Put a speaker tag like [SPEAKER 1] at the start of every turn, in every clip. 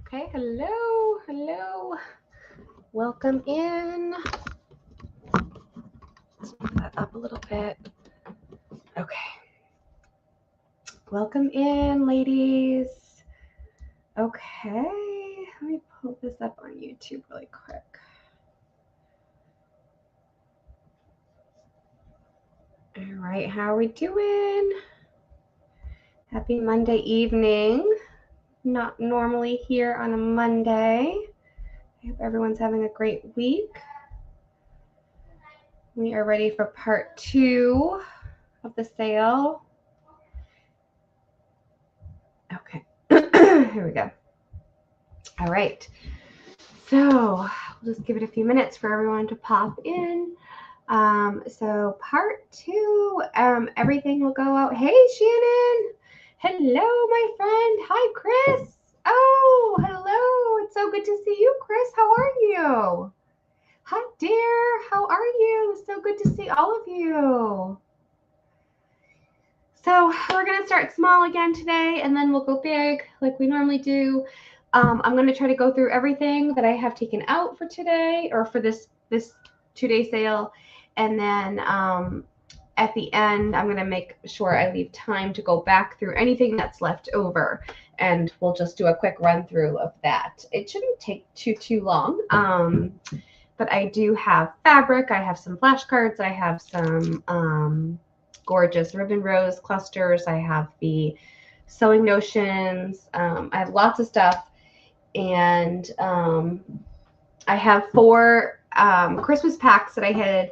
[SPEAKER 1] Okay, hello, hello. Welcome in. Let's move that up a little bit. Okay. Welcome in, ladies. Okay, let me pull this up on YouTube really quick. All right, how are we doing? Happy Monday evening. Not normally here on a Monday. I hope everyone's having a great week. We are ready for part 2 of the sale. Okay, here we go. All right, so we'll just give it a few minutes for everyone to pop in. So part 2, everything will go out. Hey, Shannon. Hello, my friend. Hi, Chris. Oh, hello. It's so good to see you, Chris. How are you? Hi, dear. How are you? So good to see all of you. So we're going to start small again today, and then we'll go big like we normally do. I'm going to try to go through everything that I have taken out for today, or for this 2-day sale. And then at the end, I'm going to make sure I leave time to go back through anything that's left over. And we'll just do a quick run through of that. It shouldn't take too long. But I do have fabric. I have some flashcards. I have some gorgeous ribbon rose clusters. I have the sewing notions. I have lots of stuff. And I have 4 Christmas packs that I had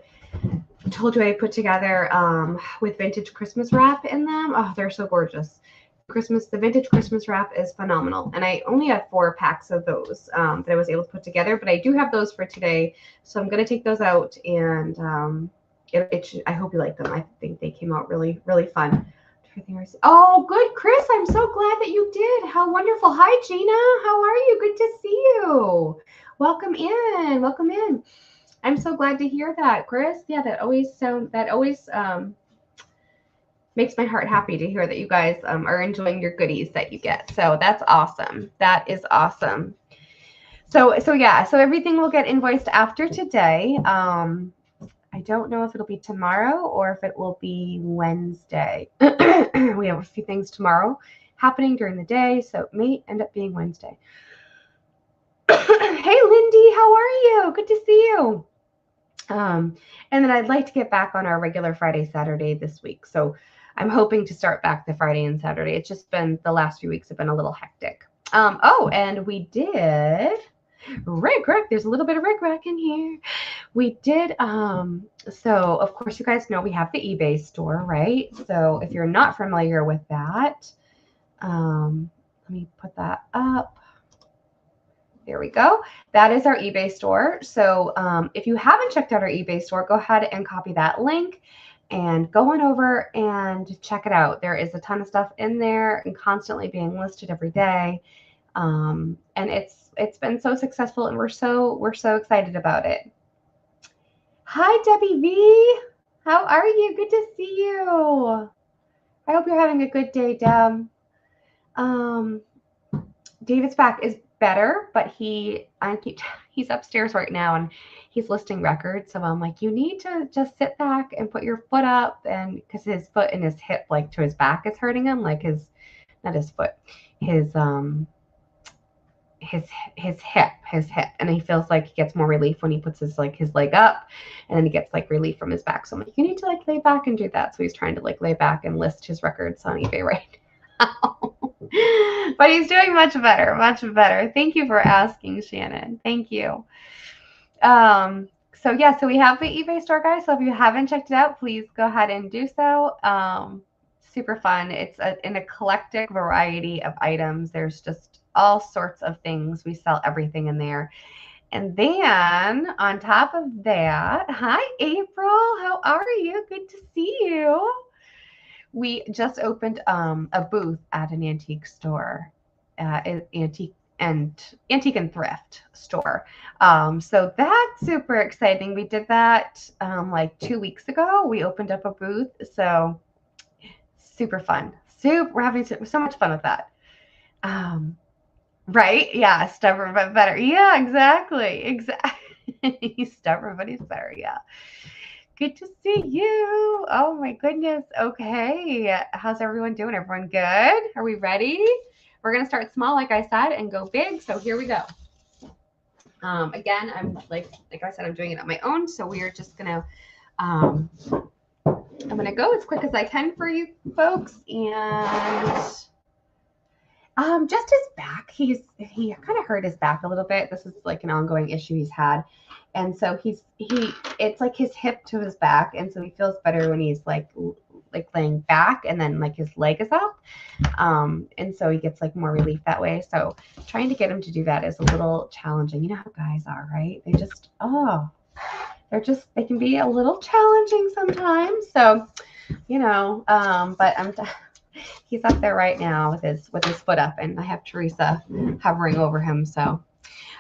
[SPEAKER 1] told you I put together with vintage Christmas wrap in them. Oh, they're so gorgeous. The vintage Christmas wrap is phenomenal. And I only have 4 packs of those that I was able to put together, but I do have those for today. So I'm going to take those out, and I hope you like them. I think they came out really, really fun. Oh, good, Chris. I'm so glad that you did. How wonderful. Hi, Gina. How are you? Good to see you. Welcome in. Welcome in. I'm so glad to hear that, Chris. Yeah, that always makes my heart happy to hear that you guys are enjoying your goodies that you get. So that's awesome. That is awesome. So everything will get invoiced after today. I don't know if it'll be tomorrow or if it will be Wednesday. We have a few things tomorrow happening during the day, so it may end up being Wednesday. Hey, Lindy, how are you? Good to see you. And then I'd like to get back on our regular Friday, Saturday this week. So I'm hoping to start back the Friday and Saturday. It's just been, the last few weeks have been a little hectic. Oh, and we did Rick Rack. There's a little bit of Rick Rack in here. We did, so of course you guys know we have the eBay store, right? So if you're not familiar with that, let me put that up. There we go. That is our eBay store. So if you haven't checked out our eBay store, go ahead and copy that link and go on over and check it out. There is a ton of stuff in there and constantly being listed every day. And it's been so successful, and we're so excited about it. Hi, Debbie V. How are you? Good to see you. I hope you're having a good day, Deb. David's back is better, but he's upstairs right now and he's listing records. So I'm like, you need to just sit back and put your foot up, and because his foot and his hip, like to his back, is hurting him, like his hip, and he feels like he gets more relief when he puts his leg up, and then he gets like relief from his back. So I'm like, you need to like lay back and do that. So he's trying to like lay back and list his records on eBay right now. But he's doing much better. Thank you for asking, Shannon. Thank you. So we have the eBay store, guys. So if you haven't checked it out, please go ahead and do so. Super fun. It's an eclectic variety of items. There's just all sorts of things. We sell everything in there. And then on top of that, hi, April. How are you? Good to see you. We just opened a booth at an antique store, antique and thrift store. So that's super exciting. We did that like 2 weeks ago. We opened up a booth. So super fun. We're having so much fun with that. Right? Yeah, stubborn but better. Yeah, exactly. Exactly. Stubborn but he's better. Yeah. Good to see you. Oh my goodness. Okay. How's everyone doing? Everyone good? Are we ready? We're going to start small, like I said, and go big. So here we go. Again, I'm like I said, I'm doing it on my own. So we are just going to, I'm going to go as quick as I can for you folks. And just his back. He kind of hurt his back a little bit. This is like an ongoing issue he's had. And so it's like his hip to his back. And so he feels better when he's like laying back and then like his leg is up. And so he gets like more relief that way. So trying to get him to do that is a little challenging. You know how guys are, right? They just, they can be a little challenging sometimes. So, you know, but he's up there right now with his foot up, and I have Teresa hovering over him. So,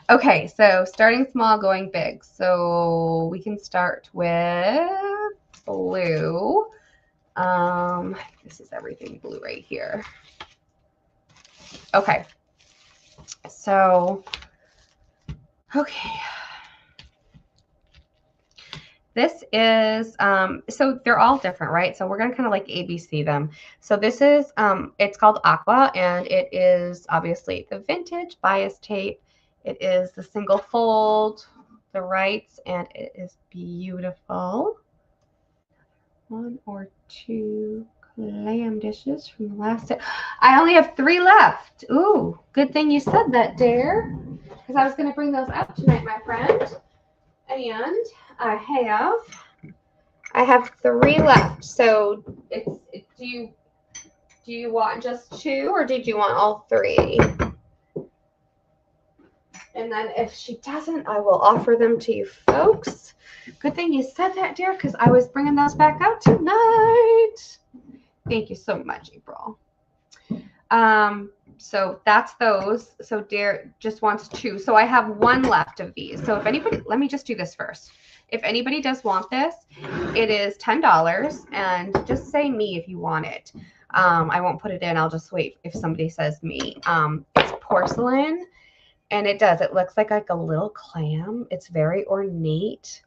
[SPEAKER 1] okay, so starting small, going big. So we can start with blue. This is everything blue right here. Okay. So, okay. This is, so they're all different, right? So we're going to kind of like ABC them. So this is, it's called Aqua, and it is obviously the vintage bias tape. It is the single fold, the rights, and it is beautiful. 1 or 2 clam dishes from the last set. I only have 3 left. Ooh, good thing you said that, Dare, because I was going to bring those out tonight, my friend. And I have 3 left. So do you want just 2 or did you want all 3? And then if she doesn't, I will offer them to you folks. Good thing you said that, dear, because I was bringing those back out tonight. Thank you so much, April. So that's those. So Dare just wants 2. So I have 1 left of these. So if anybody, let me just do this first. If anybody does want this, it is $10, and just say me if you want it. I won't put it in. I'll just wait if somebody says me. It's porcelain, and it looks like a little clam. It's very ornate,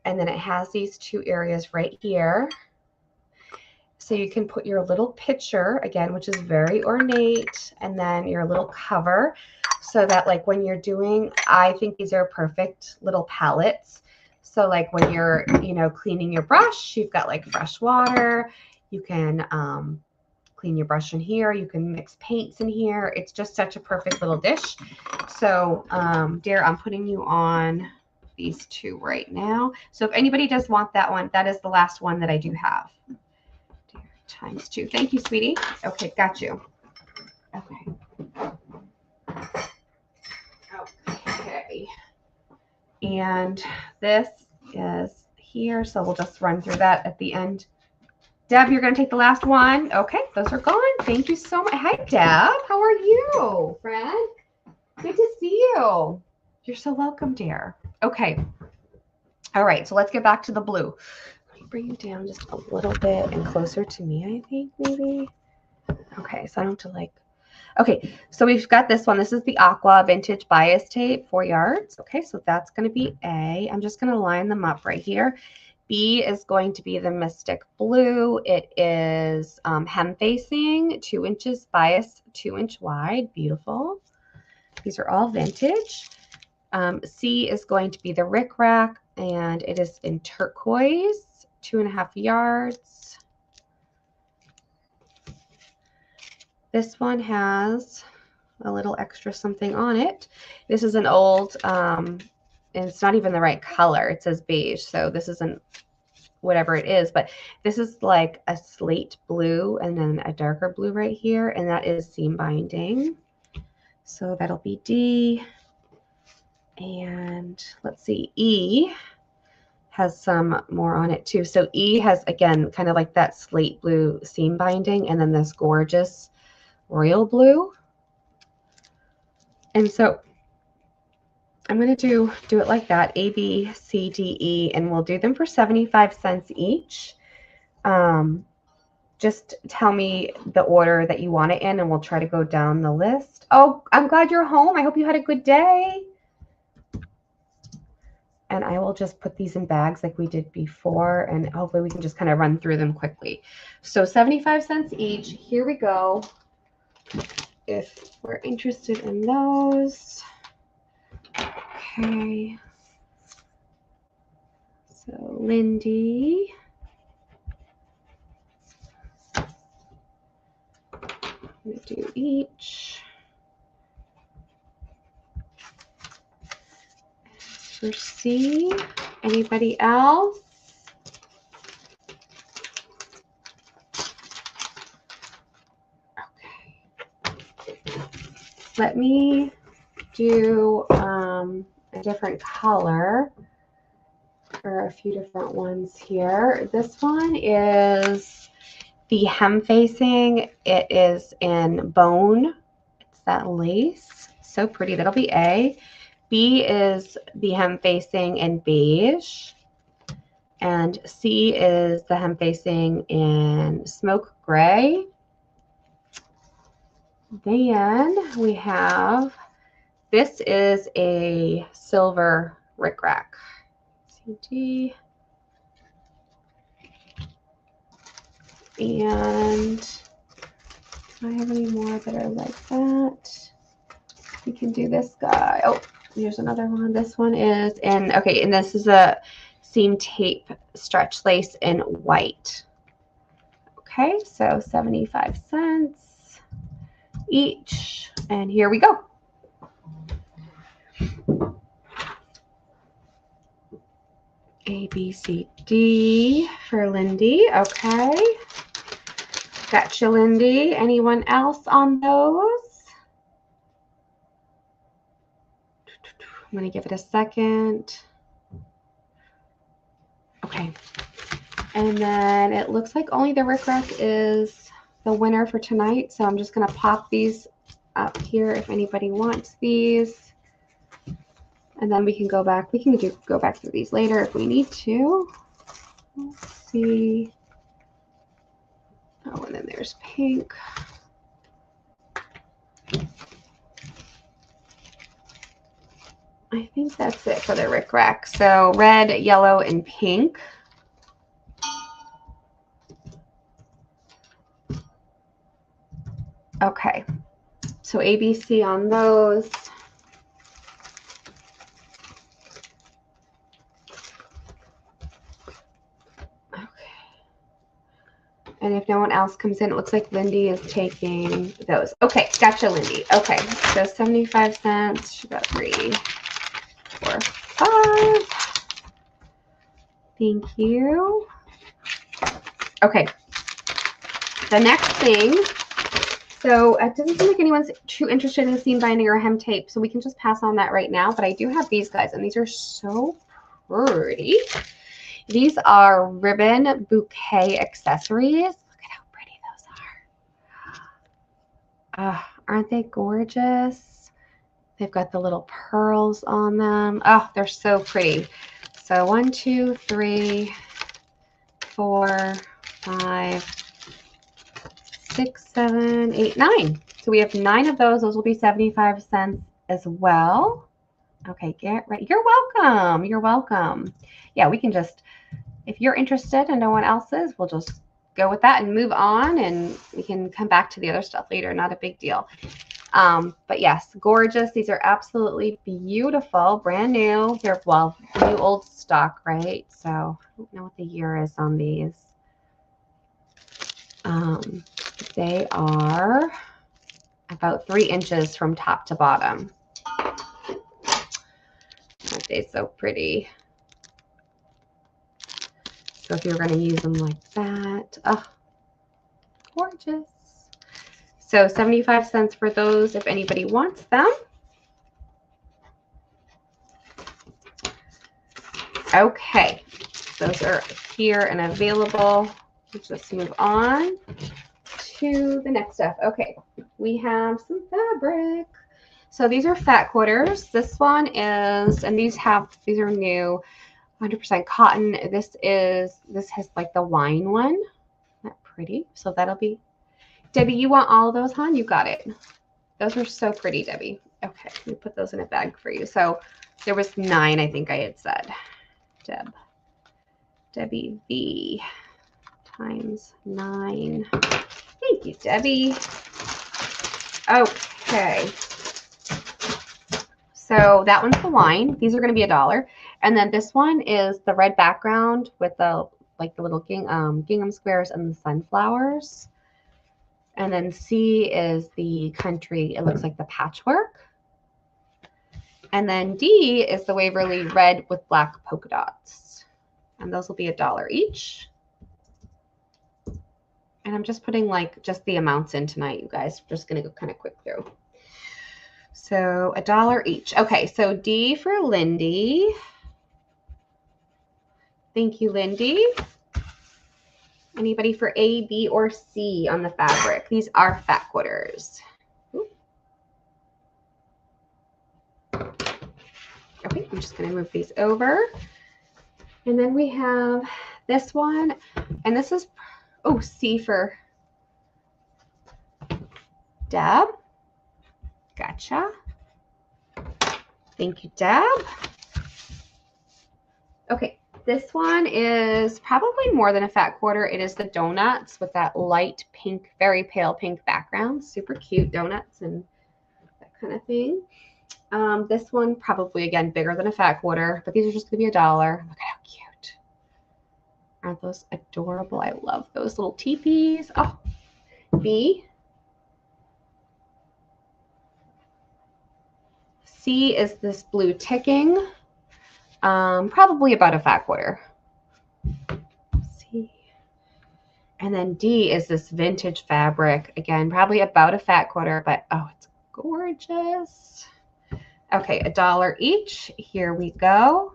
[SPEAKER 1] and then it has these 2 areas right here. So you can put your little picture, again, which is very ornate, and then your little cover, so that like when you're doing, I think these are perfect little palettes. So like when you're, cleaning your brush, you've got like fresh water. You can clean your brush in here. You can mix paints in here. It's just such a perfect little dish. So, Dare, I'm putting you on these 2 right now. So if anybody does want that one, that is the last one that I do have. Times 2. Thank you, sweetie. Okay, got you. Okay. Okay. And this is here, so we'll just run through that at the end. Deb, you're going to take the last one. Okay, those are gone. Thank you so much. Hi, Deb. How are you, friend? Good to see you. You're so welcome, dear. Okay. All right, so let's get back to the blue. Let me bring you down just a little bit and closer to me, I think, maybe. Okay, so I don't have to like... Okay, so we've got this one. This is the Aqua Vintage Bias Tape, 4 yards. Okay, so that's going to be A. I'm just going to line them up right here. B is going to be the Mystic Blue. It is hem facing, 2 inches bias, 2-inch wide. Beautiful. These are all vintage. C is going to be the Rick Rack, and it is in turquoise, 2.5 yards. This one has a little extra something on it. This is an old, and it's not even the right color. It says beige, so this isn't whatever it is, but this is like a slate blue and then a darker blue right here, and that is seam binding. So that'll be D. And let's see, E has some more on it too. So E has, again, kind of like that slate blue seam binding, and then this gorgeous royal blue. And so I'm going to do it like that, A, B, C, D, E, and we'll do them for 75 cents each. just tell me the order that you want it in, and we'll try to go down the list. Oh, I'm glad you're home. I hope you had a good day. And I will just put these in bags like we did before, and hopefully we can just kind of run through them quickly. So 75 cents each. Here we go. If we're interested in those. Okay. So Lindy. I'm going to do each. For C, anybody else? Okay. Let me do a different color for a few different ones here. This one is the hem facing. It is in bone. It's that lace. So pretty. That'll be A. B is the hem facing in beige, and C is the hem facing in smoke gray. Then we have, this is a silver rickrack. CD. And do I have any more that are like that? We can do this guy. Oh, here's another one. This one is in, okay, and this is a seam tape stretch lace in white. Okay, so 75 cents each. And here we go. A, B, C, D for Lindy. Okay. Gotcha, Lindy. Anyone else on those? I'm going to give it a second. Okay. And then it looks like only the rickrack is the winner for tonight. So I'm just going to pop these up here if anybody wants these. And then we can go back. We can go back through these later if we need to. Let's see. Oh, and then there's pink. I think that's it for the rickrack. So red, yellow, and pink. Okay. So ABC on those. And if no one else comes in, it looks like Lindy is taking those. Okay, gotcha, Lindy. Okay, so 75 cents. She got 3, 4, 5. Thank you. Okay, the next thing. So it doesn't seem like anyone's too interested in seam binding or hem tape, so we can just pass on that right now. But I do have these guys, and these are so pretty. These are ribbon bouquet accessories. Look at how pretty those are. Aren't they gorgeous? They've got the little pearls on them. Oh, they're so pretty. So 1, 2, 3, 4, 5, 6, 7, 8, 9. So we have 9 of those. Those will be 75 cents as well. Okay, get ready. You're welcome. You're welcome. Yeah, we can just, if you're interested and no one else is, we'll just go with that and move on, and we can come back to the other stuff later. Not a big deal. But yes, gorgeous. These are absolutely beautiful, brand new. They're, well, new old stock, right? So I don't know what the year is on these. They are about 3 inches from top to bottom. Aren't they so pretty? So if you're going to use them like that, oh, gorgeous. So 75 cents for those if anybody wants them. Okay, those are here and available. Let's just move on to the next stuff. Okay, we have some fabric. So these are fat quarters. This one is, and these are new, 100% cotton. This has like the wine one. Isn't that pretty. So that'll be, Debbie, you want all of those, hon? You got it. Those are so pretty, Debbie. Okay, let me put those in a bag for you. So there was 9, I think I had said. Debbie V times 9. Thank you, Debbie. Okay. So that one's the wine. These are going to be $1. And then this one is the red background with the little gingham squares and the sunflowers. And then C is the country. It looks like the patchwork. And then D is the Waverly red with black polka dots. And those will be $1 each. And I'm just putting like just the amounts in tonight, you guys. We're just going to go kind of quick through. So $1 each. Okay, so D for Lindy. Thank you, Lindy. Anybody for A, B, or C on the fabric? These are fat quarters. Okay, I'm just going to move these over. And then we have this one. And this is, oh, C for Deb. Gotcha. Thank you, Deb. Okay, this one is probably more than a fat quarter. It is the donuts with that light pink, very pale pink background. Super cute donuts and that kind of thing. This one probably, again, bigger than a fat quarter, but these are just going to be $1. Look at how cute. Aren't those adorable? I love those little teepees. Oh, B. C is this blue ticking. Probably about a fat quarter. C. And then D is this vintage fabric. Again, probably about a fat quarter, but oh, it's gorgeous. Okay, $1 each. Here we go.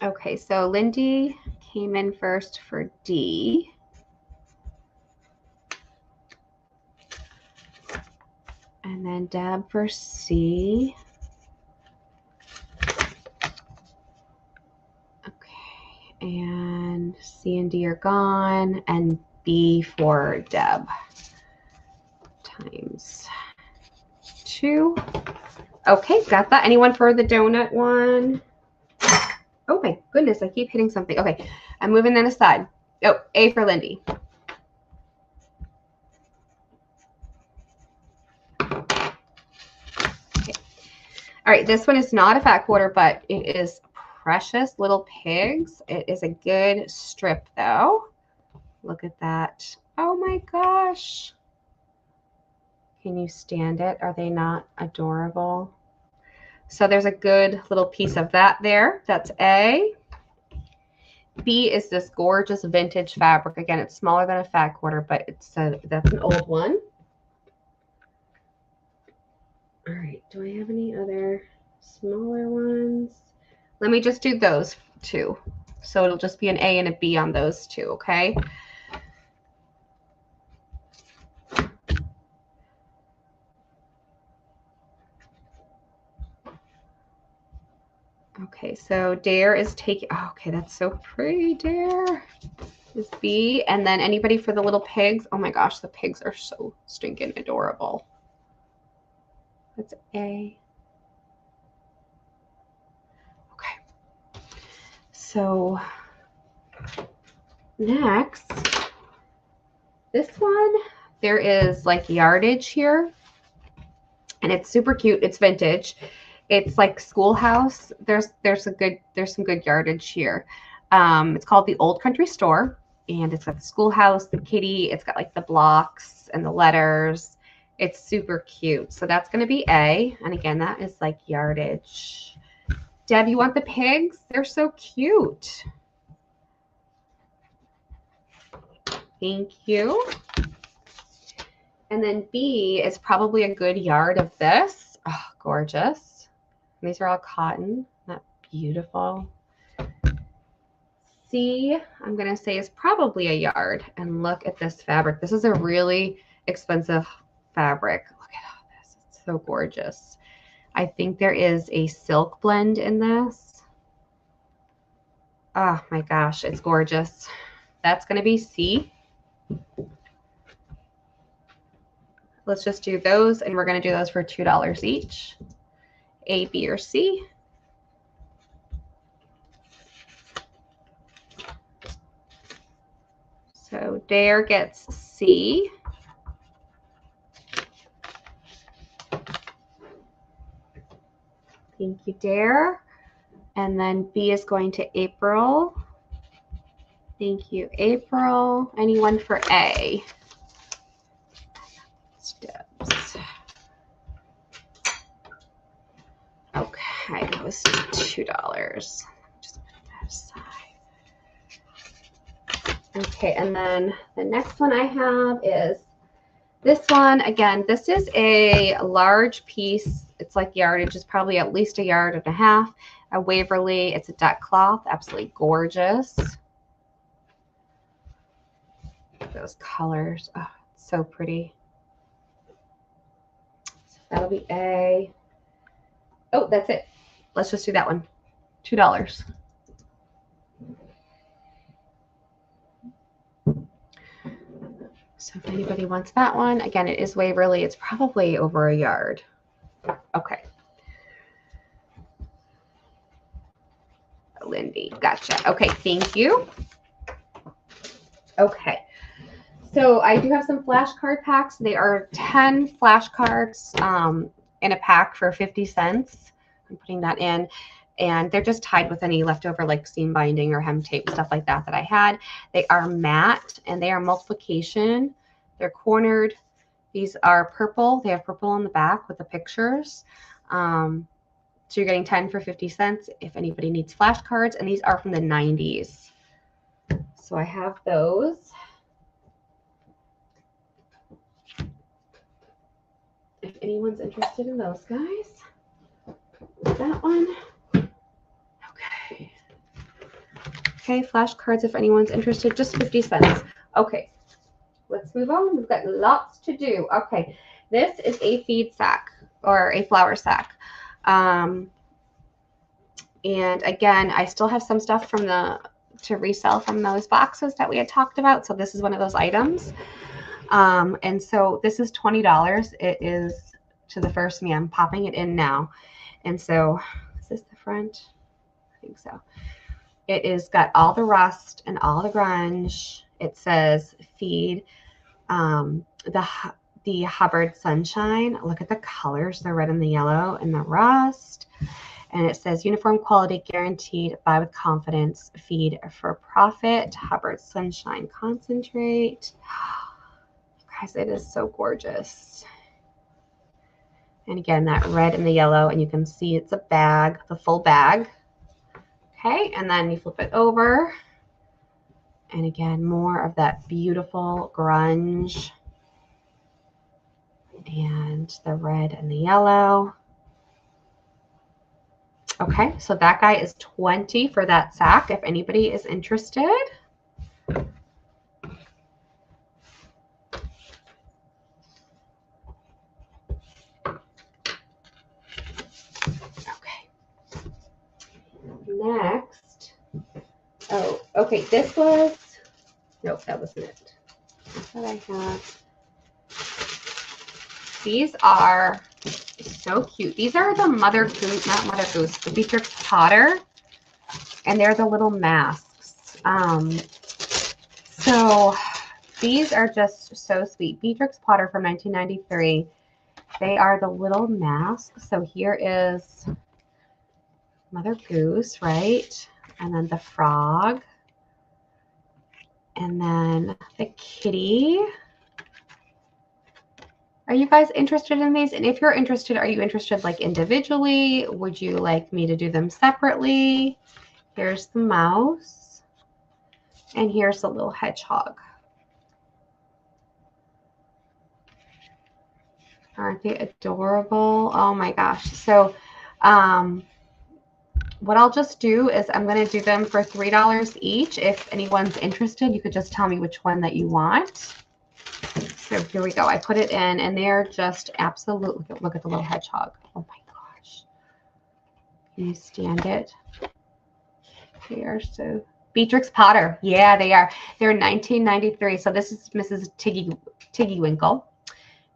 [SPEAKER 1] Okay, so Lindy came in first for D. And then Deb for C. Okay, and C and D are gone, and B for Deb times 2. Okay, got that. Anyone for the donut one? Oh my goodness, I keep hitting something. Okay, I'm moving that aside. Oh, A for Lindy. Okay. All right, this one is not a fat quarter, but it is Precious Little Pigs. It is a good strip, though. Look at that. Oh my gosh. Can you stand it? Are they not adorable? So there's a good little piece of that there. That's A. B is this gorgeous vintage fabric. Again, it's smaller than a fat quarter, but that's an old one. All right, do I have any other smaller ones? Let me just do those 2. So it'll just be an A and a B on those 2, okay? Okay, so Dare is taking, oh, okay, that's so pretty, Dare is B. And then anybody for the little pigs? Oh my gosh, the pigs are so stinking adorable. That's A. Okay. So next, this one, there is like yardage here. And it's super cute. It's vintage. It's like schoolhouse. There's some good yardage here. It's called the Old Country Store, and it's got the schoolhouse, the kitty. It's got like the blocks and the letters. It's super cute. So that's going to be A. And again, that is like yardage. Deb, you want the pigs? They're so cute. Thank you. And then B is probably a good yard of this. Oh, gorgeous. And these are all cotton. Not beautiful. C, I'm going to say is probably a yard. And look at this fabric. This is a really expensive fabric. Look at all this. It's So gorgeous. I think there is a silk blend in this. Oh my gosh, it's gorgeous. That's going to be C. Let's just do those, and we're going to do those for $2 each. A, B, or C. So Dare gets C. Thank you, Dare. And then B is going to April. Thank you, April. Anyone for A? Steps. Okay, that was $2. Just put that aside. Okay, and then the next one I have is this one. Again, this is a large piece. It's like yardage, is probably at least 1.5 yards. A Waverly. It's a duck cloth. Absolutely gorgeous. Those colors. Oh, so pretty. So that'll be A. Oh, that's it. Let's just do that one. $2. So if anybody wants that one, again, it is Waverly. It's probably over 1 yard. Okay. Lindy, gotcha. Okay, thank you. Okay. So I do have some flashcard packs. They are 10 flashcards in a pack for 50 cents. I'm putting that in. And they're just tied with any leftover like seam binding or hem tape, stuff like that I had. They are matte and they are multiplication. They're cornered. These are purple. They have purple on the back with the pictures. So you're getting 10 for 50 cents if anybody needs flashcards. And these are from the 90s. So I have those. If anyone's interested in those guys. That one. Okay, flashcards if anyone's interested, just 50 cents. Okay, let's move on. We've got lots to do. Okay, this is a feed sack or a flour sack. And again, I still have some stuff from to resell from those boxes that we had talked about. So this is one of those items. And so this is $20. It is to the first me. I'm popping it in now. And so is this the front? I think so. It is got all the rust and all the grunge. It says feed the Hubbard Sunshine. Look at the colors, the red and the yellow and the rust. And it says uniform quality guaranteed, buy with confidence, feed for profit, Hubbard Sunshine Concentrate. Guys, it is so gorgeous. And again, that red and the yellow, and you can see it's a bag, the full bag. Okay, and then you flip it over. And again, more of that beautiful grunge. And the red and the yellow. Okay, so that guy is $20 for that sack if anybody is interested. Okay. Next. Oh, okay, this was, nope, that wasn't it. I thought I had. These are so cute. These are the Mother Goose, not Mother Goose, the Beatrix Potter, and they're the little masks. So these are just so sweet. Beatrix Potter from 1993. They are the little masks. So here is Mother Goose, right? And then the frog. And then the kitty. Are you guys interested in these? And if you're interested, are you interested like individually? Would you like me to do them separately? Here's the mouse. And here's the little hedgehog. Aren't they adorable? Oh my gosh. So what I'll just do is I'm going to do them for $3 each. If anyone's interested, you could just tell me which one that you want. So here we go. I put it in, and they're just absolute. Look at the little hedgehog. Oh my gosh. Can you stand it? They are so. Beatrix Potter. Yeah, they are. They're 1993. So this is Mrs. Tiggy Winkle.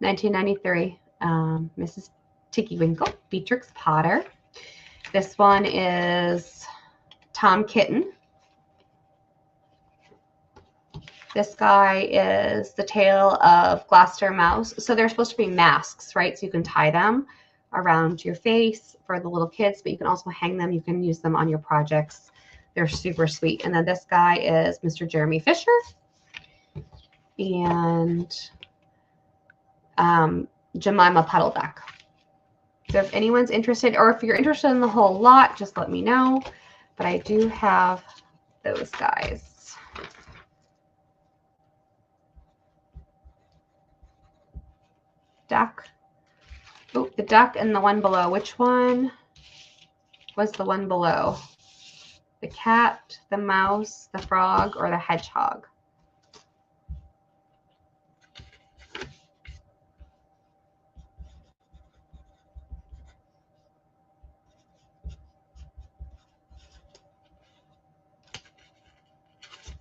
[SPEAKER 1] 1993. Mrs. Tiggy Winkle. Beatrix Potter. This one is Tom Kitten. This guy is The Tale of Gloucester Mouse. So they're supposed to be masks, right? So you can tie them around your face for the little kids, but you can also hang them. You can use them on your projects. They're super sweet. And then this guy is Mr. Jeremy Fisher. And Jemima Puddleduck. So if anyone's interested, or if you're interested in the whole lot, just let me know. But I do have those guys. Duck. Oh, the duck and the one below. Which one was the one below? The cat, the mouse, the frog, or the hedgehog?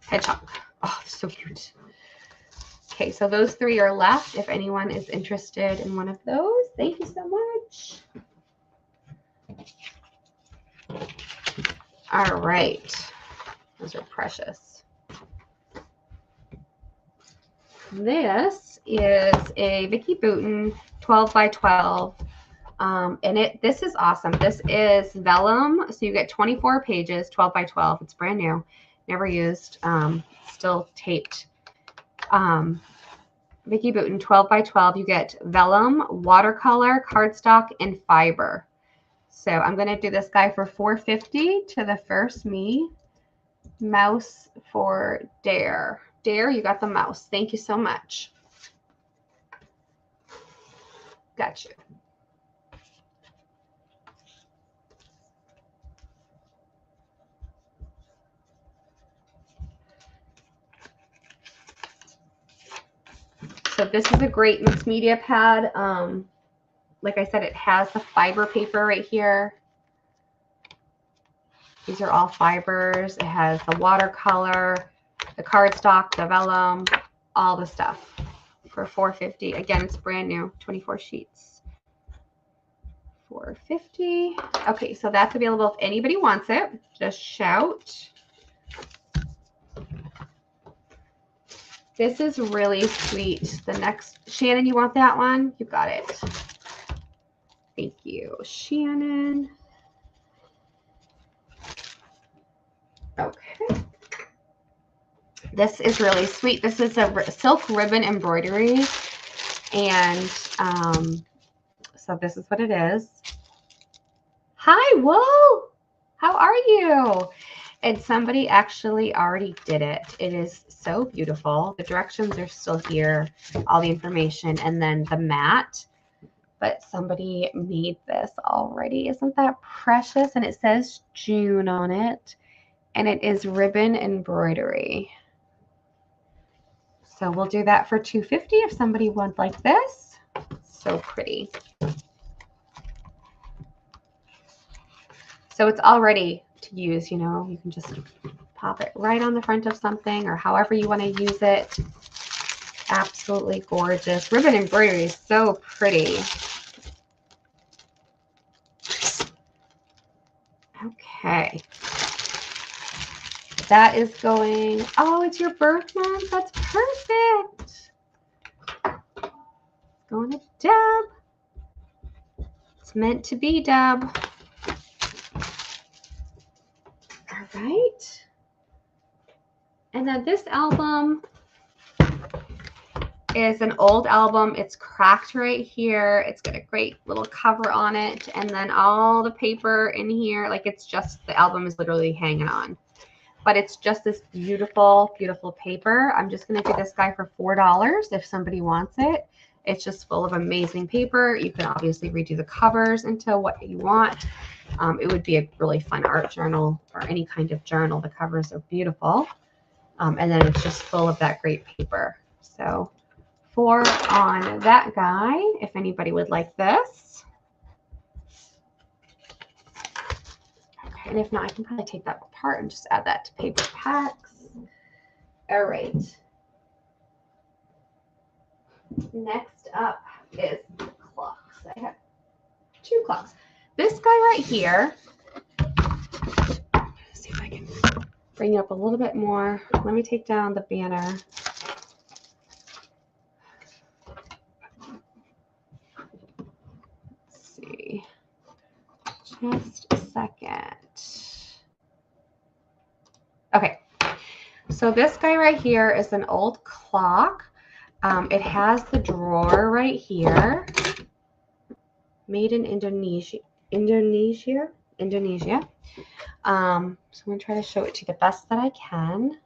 [SPEAKER 1] Hedgehog. Oh, so cute. Okay, so those three are left. If anyone is interested in one of those, thank you so much. All right. Those are precious. This is a Vicki Boutin 12 by 12. And this is awesome. This is vellum. So you get 24 pages, 12 by 12. It's brand new, never used, still taped. Vicki Boutin 12 by 12. You get vellum, watercolor, cardstock, and fiber. So I'm going to do this guy for $4.50 to the first me. Mouse for Dare. Dare, you got the mouse. Thank you so much. Got you. So this is a great mixed media pad. Like I said, it has the fiber paper right here. These are all fibers. It has the watercolor, the cardstock, the vellum, all the stuff for $4.50. Again, it's brand new, 24 sheets. $4.50. Okay, so that's available if anybody wants it. Just shout. This is really sweet. The next, Shannon, you want that one? You got it. Thank you, Shannon. Okay. This is really sweet. This is a silk ribbon embroidery. And so this is what it is. Hi, whoa. How are you? And somebody actually already did it. It is so beautiful. The directions are still here, all the information, and then the mat. But somebody made this already. Isn't that precious? And it says June on it. And it is ribbon embroidery. So we'll do that for $2.50 if somebody would like this. So pretty. So it's all ready to use, you know. You can just pop it right on the front of something or however you want to use it. Absolutely gorgeous. Ribbon embroidery is so pretty. Okay. That is going, oh, it's your birth month. That's perfect. Going to Deb. It's meant to be, Deb. All right. And then this album is an old album. It's cracked right here. It's got a great little cover on it. And then all the paper in here, like it's just, the album is literally hanging on. But it's just this beautiful, beautiful paper. I'm just going to do this guy for $4 if somebody wants it. It's just full of amazing paper. You can obviously redo the covers into what you want. It would be a really fun art journal or any kind of journal. The covers are beautiful. And then it's just full of that great paper. So 4 on that guy, if anybody would like this. Okay, and if not, I can probably take that apart and just add that to paper packs. All right. Next up is clocks. I have 2 clocks. This guy right here, let's see if I can bring it up a little bit more. Let me take down the banner. Let's see. Just a second. Okay. So this guy right here is an old clock. It has the drawer right here. Made in Indonesia. So I'm going to try to show it to you the best that I can.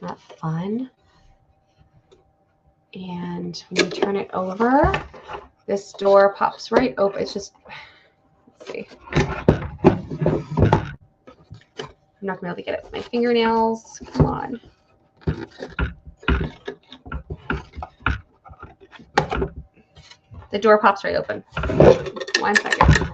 [SPEAKER 1] Not fun. And when you turn it over, this door pops right open. It's just, let's see. I'm not going to be able to get it with my fingernails. Come on. The door pops right open. 1 second.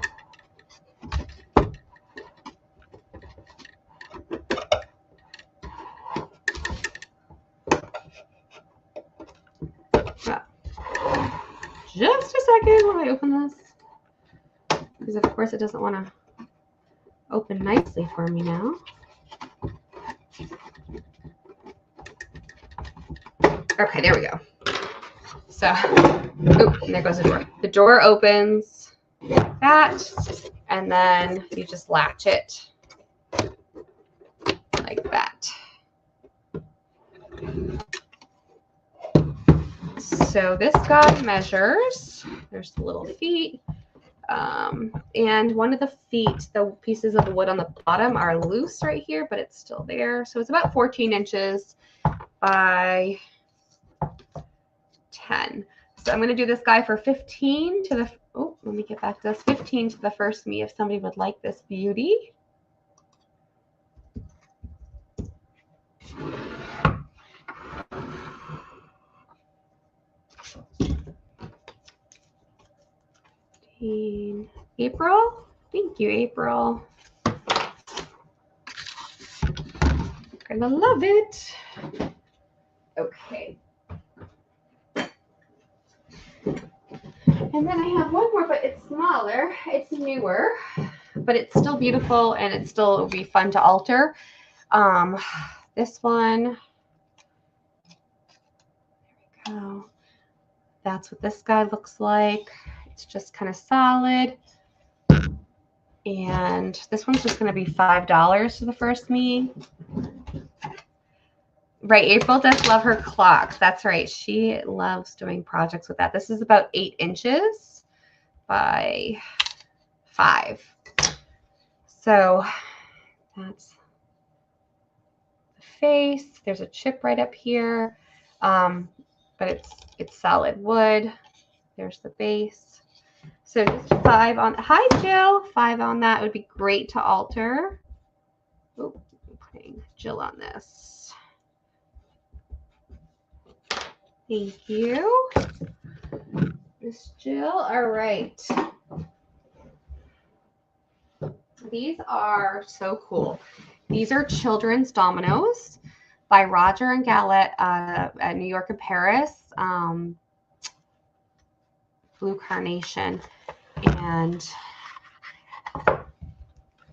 [SPEAKER 1] Just a second while I open this. Because of course it doesn't want to open nicely for me now. Okay, there we go. So, oh, and there goes the door. The door opens like that, and then you just latch it like that. So this guy measures, there's the little feet, and one of the feet, the pieces of the wood on the bottom are loose right here, but it's still there. So it's about 14 inches by 10. So I'm going to do this guy for 15 to the, oh, let me get back to this, 15 to the first me if somebody would like this beauty. April, thank you, April. Gonna love it. Okay. And then I have one more, but it's smaller. It's newer, but it's still beautiful, and it still will be fun to alter. This one, there we go. That's what this guy looks like. It's just kind of solid. And this one's just going to be $5 to the first me. Right, April does love her clocks. That's right. She loves doing projects with that. This is about 8 inches by 5. So that's the face. There's a chip right up here, but it's solid wood. There's the base. So just 5 on. Hi, Jill. 5 on that would be great to alter. Oh, I'm putting Jill on this. Thank you, Miss Jill. All right. These are so cool. These are children's dominoes by Roger and Galette at New York and Paris. Blue carnation. And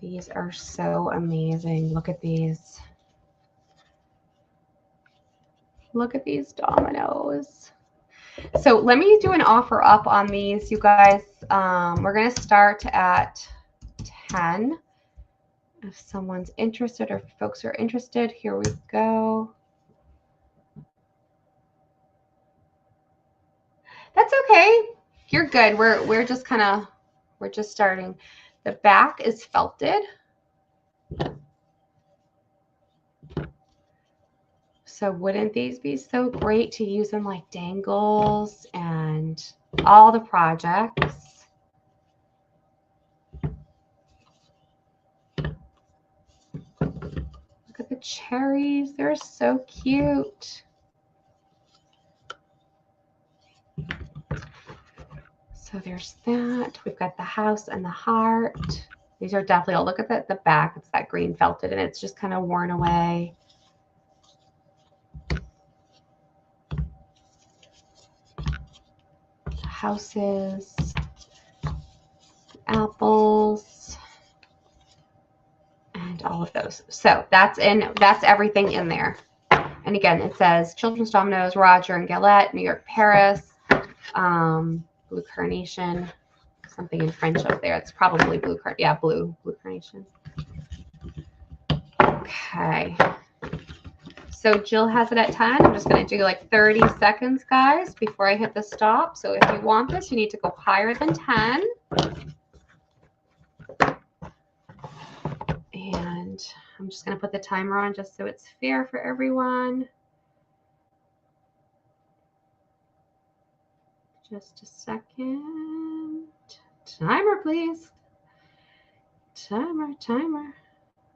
[SPEAKER 1] these are so amazing. Look at these. Look at these dominoes. So let me do an offer up on these, you guys. We're going to start at 10. If someone's interested or if folks are interested, here we go. That's okay. You're good. We're just starting. The back is felted. So wouldn't these be so great to use in like dangles and all the projects? Look at the cherries. They're so cute. So there's that. We've got the house and the heart. These are definitely, I'll look at the back. It's that green felted and it's just kind of worn away. Houses, apples, and all of those. So that's everything in there. And again, it says Children's Dominoes, Roger and Galette, New York, Paris, Blue Carnation, something in French up there. It's probably blue carnation. Okay. So Jill has it at 10. I'm just going to do like 30 seconds, guys, before I hit the stop. So if you want this, you need to go higher than 10. And I'm just going to put the timer on just so it's fair for everyone. Just a second. Timer, please. Timer.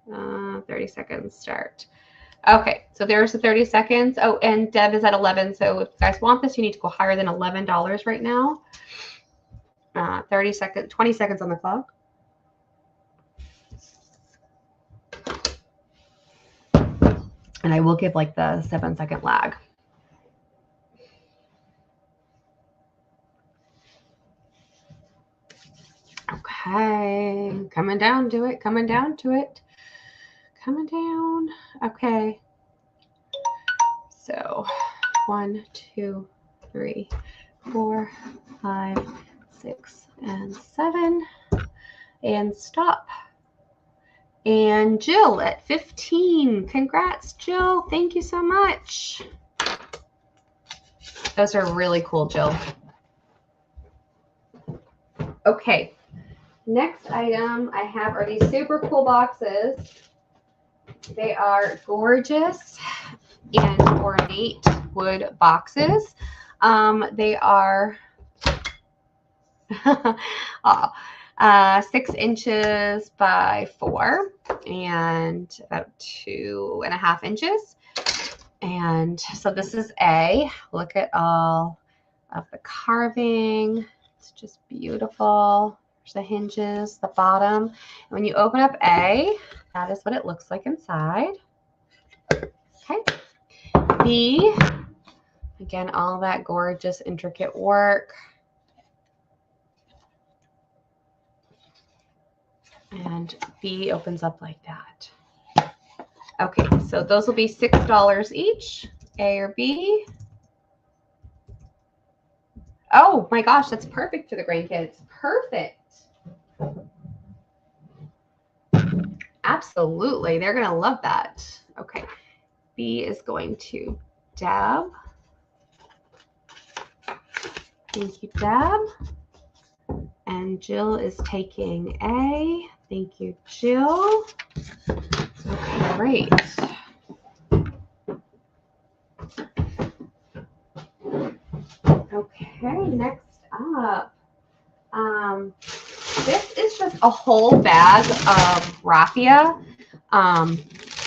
[SPEAKER 1] 30 seconds start. Okay, so there's the 30 seconds. Oh, and Deb is at 11. So if you guys want this, you need to go higher than $11 right now. 30 seconds, 20 seconds on the clock. And I will give like the 7-second lag. Okay, coming down to it. Coming down. Okay. So 1, 2, 3, 4, 5, 6, and 7. And stop. And Jill at 15. Congrats, Jill. Thank you so much. Those are really cool, Jill. Okay. Next item I have are these super cool boxes. They are gorgeous and ornate wood boxes. They are 6 inches by 4 and about 2.5 inches. And so this is A. Look at all of the carving. It's just beautiful. There's the hinges, the bottom. And when you open up A, that is what it looks like inside. Okay. B, again, all that gorgeous, intricate work. And B opens up like that. Okay, so those will be $6 each, A or B. Oh my gosh, that's perfect for the grandkids. Perfect. Absolutely, they're gonna love that. Okay, B is going to Deb. Thank you, Deb. And Jill is taking A. Thank you, Jill. Okay, great. Okay, next up. This is just a whole bag of raffia.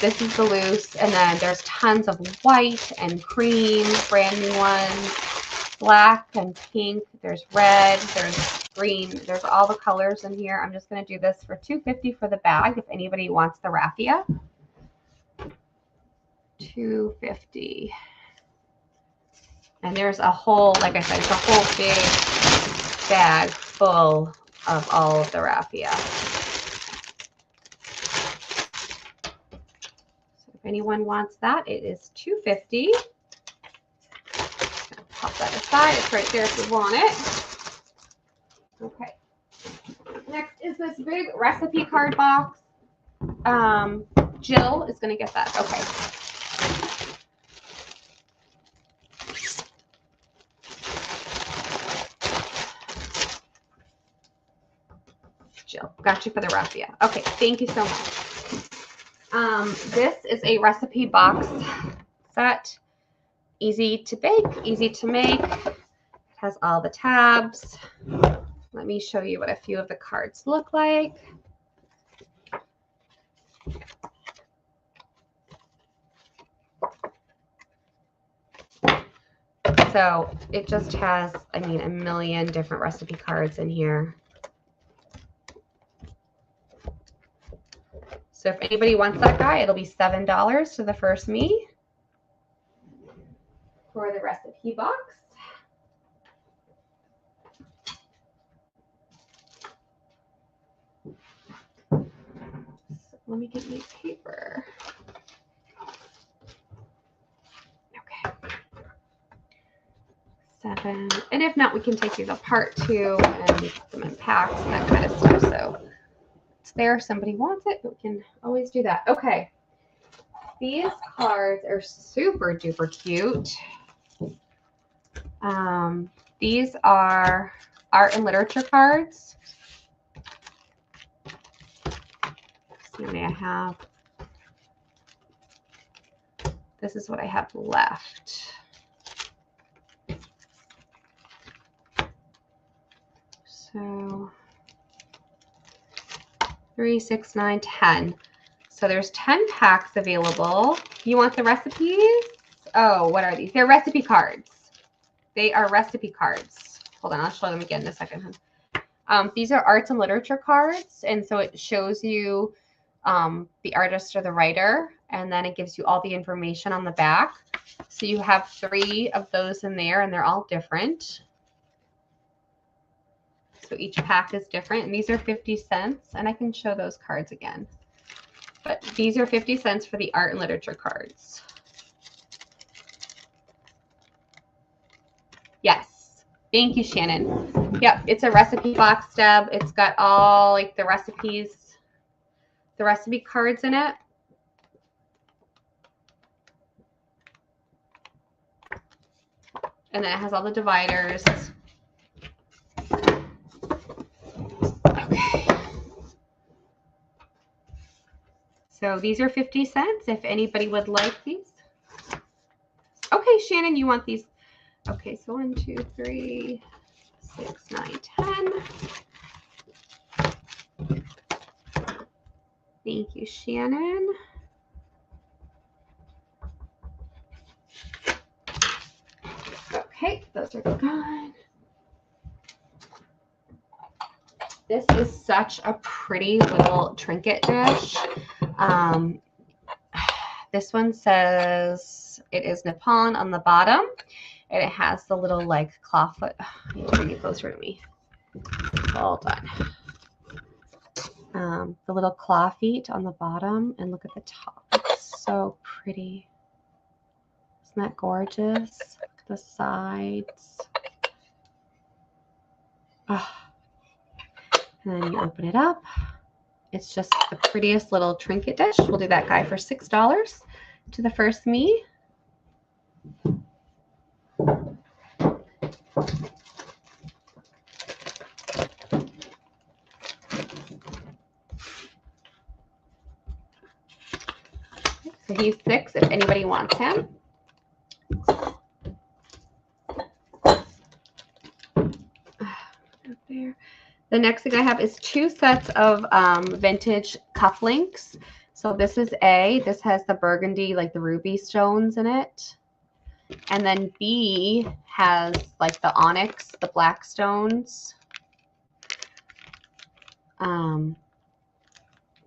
[SPEAKER 1] This is the loose, and then there's tons of white and cream, brand new ones, black and pink. There's red, there's green, there's all the colors in here. I'm just going to do this for $2.50 for the bag if anybody wants the raffia. $2.50. And there's a whole, like I said, it's a whole big bag full of all of the raffia. So if anyone wants that, it is $2.50. Pop that aside. It's right there if you want it. Okay. Next is this big recipe card box. Jill is going to get that. Okay. Jill, got you for the raffia. Okay, thank you so much. This is a recipe box set. Easy to bake, easy to make. It has all the tabs. Let me show you what a few of the cards look like. So it just has, I mean, a million different recipe cards in here. So if anybody wants that guy, it'll be $7 to the first me for the recipe box. So let me get my paper. Okay. 7. And if not, we can take these apart too and put them in packs and that kind of stuff. So it's there. Somebody wants it, but we can always do that. Okay. These cards are super duper cute. These are art and literature cards. Let's see what I have. This is what I have left. So 3, 6, 9, 10. So there's 10 packs available. You want the recipes? Oh, what are these? They're recipe cards. They are recipe cards. Hold on, I'll show them again in a second. These are arts and literature cards, and so it shows you the artist or the writer, and then it gives you all the information on the back. So you have 3 of those in there, and they're all different. So each pack is different, and these are 50 cents, and I can show those cards again. But these are 50 cents for the art and literature cards. Yes. Thank you, Shannon. Yep, it's a recipe box, Deb. It's got all like the recipes, the recipe cards in it. And then it has all the dividers. Okay. So these are 50 cents if anybody would like these. Okay, Shannon, you want these? Okay, so 1, 2, 3, 6, 9, 10. Thank you, Shannon. Okay, those are gone. This is such a pretty little trinket dish. This one says it is Nippon on the bottom, and it has the little like claw foot. Oh, I need to bring it closer to me. Hold on. The little claw feet on the bottom, and look at the top. It's so pretty. Isn't that gorgeous? The sides. Oh. And then you open it up. It's just the prettiest little trinket dish. We'll do that guy for $6 to the first me. So he's 6 if anybody wants him. There. The next thing I have is 2 sets of vintage cufflinks. So this is A. This has the burgundy, like the ruby stones in it. And then B has like the onyx, the black stones.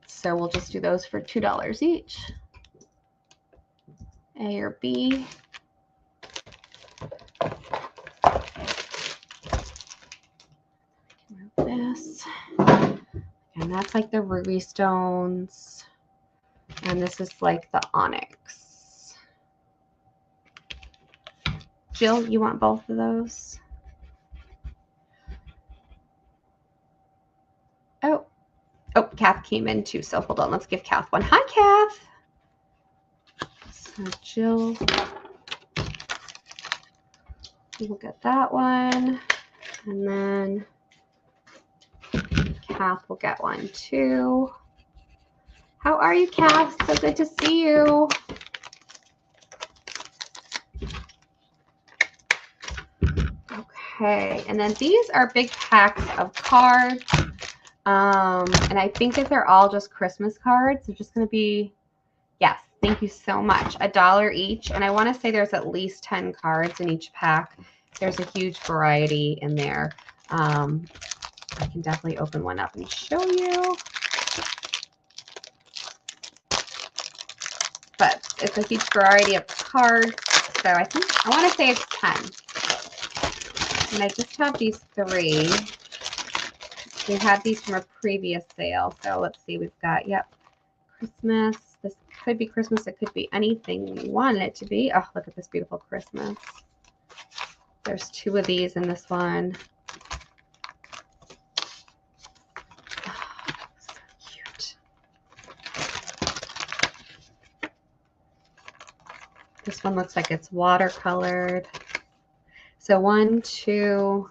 [SPEAKER 1] So we'll just do those for $2 each. A or B. This, and that's like the ruby stones, and this is like the onyx. Jill, you want both of those? Oh, Kath came in too, so hold on, let's give Kath one. Hi, Kath. So Jill, we'll get that one, and then Kath will get one too. How are you, Kath? So good to see you. Okay, and then these are big packs of cards. And I think that they're all just Christmas cards. They're just going to be, yes, Thank you so much. $1 each. And I want to say there's at least 10 cards in each pack. There's a huge variety in there. I can definitely open one up and show you. But it's a huge variety of cards. So I want to say it's 10. And I just have these 3. We had these from a previous sale. So let's see. We've got, yep, Christmas. This could be Christmas. It could be anything you want it to be. Oh, look at this beautiful Christmas. There's 2 of these in this one. Oh, so cute. This one looks like it's watercolored. So 1, 2,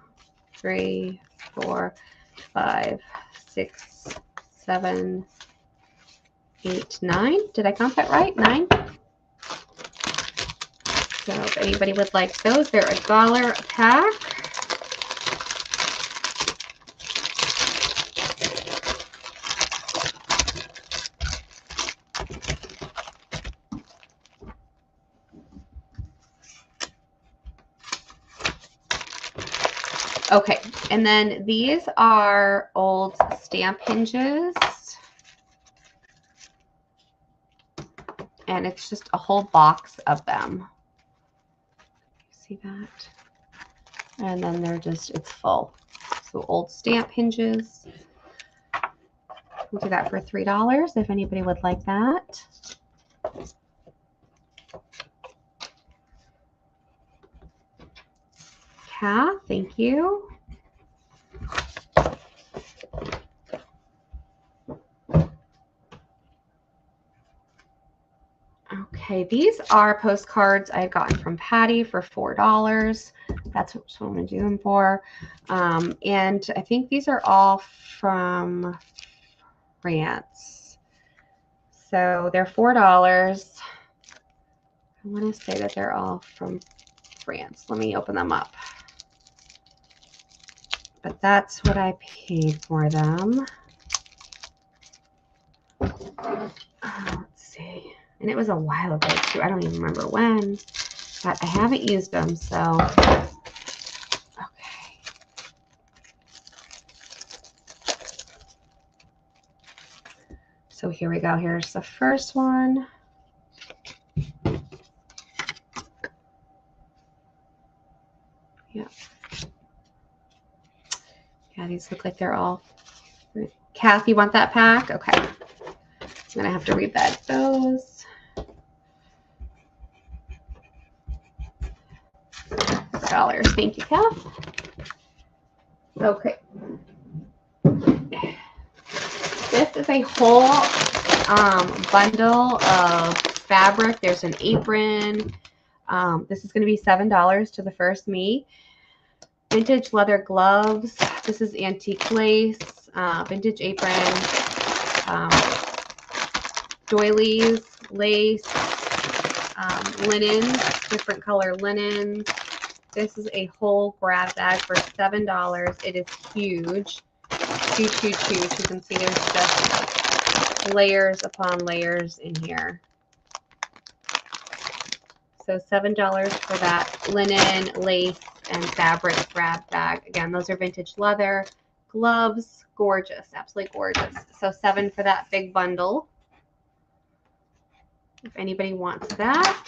[SPEAKER 1] 3, 4, 5, 6, 7, 8, 9. Did I count that right? 9. So if anybody would like those, they're $1 a pack. Okay, and then these are old stamp hinges. And it's just a whole box of them. See that? And then they're just, it's full. So old stamp hinges. We'll do that for $3 if anybody would like that. Yeah, thank you. Okay, these are postcards I've gotten from Patty for $4. That's what I'm going to do them for. And I think these are all from France. So they're $4. I want to say that they're all from France. Let me open them up. But that's what I paid for them. Let's see. And it was a while ago too. I don't even remember when. But I haven't used them, so okay. So here we go. Here's the first one. Yeah. Yeah, these look like they're all. Kath, you want that pack? Okay. I'm going to have to rebed those. $6. Thank you, Kath. Okay. This is a whole bundle of fabric. There's an apron. This is going to be $7 to the first me. Vintage leather gloves. This is antique lace. Vintage apron. Doilies, lace, linens, different color linens. This is a whole grab bag for $7. It is huge. Huge. You can see there's just layers upon layers in here. So $7 for that linen, lace, and fabric grab bag. Again, those are vintage leather. Gloves, gorgeous, absolutely gorgeous. So $7 for that big bundle. If anybody wants that.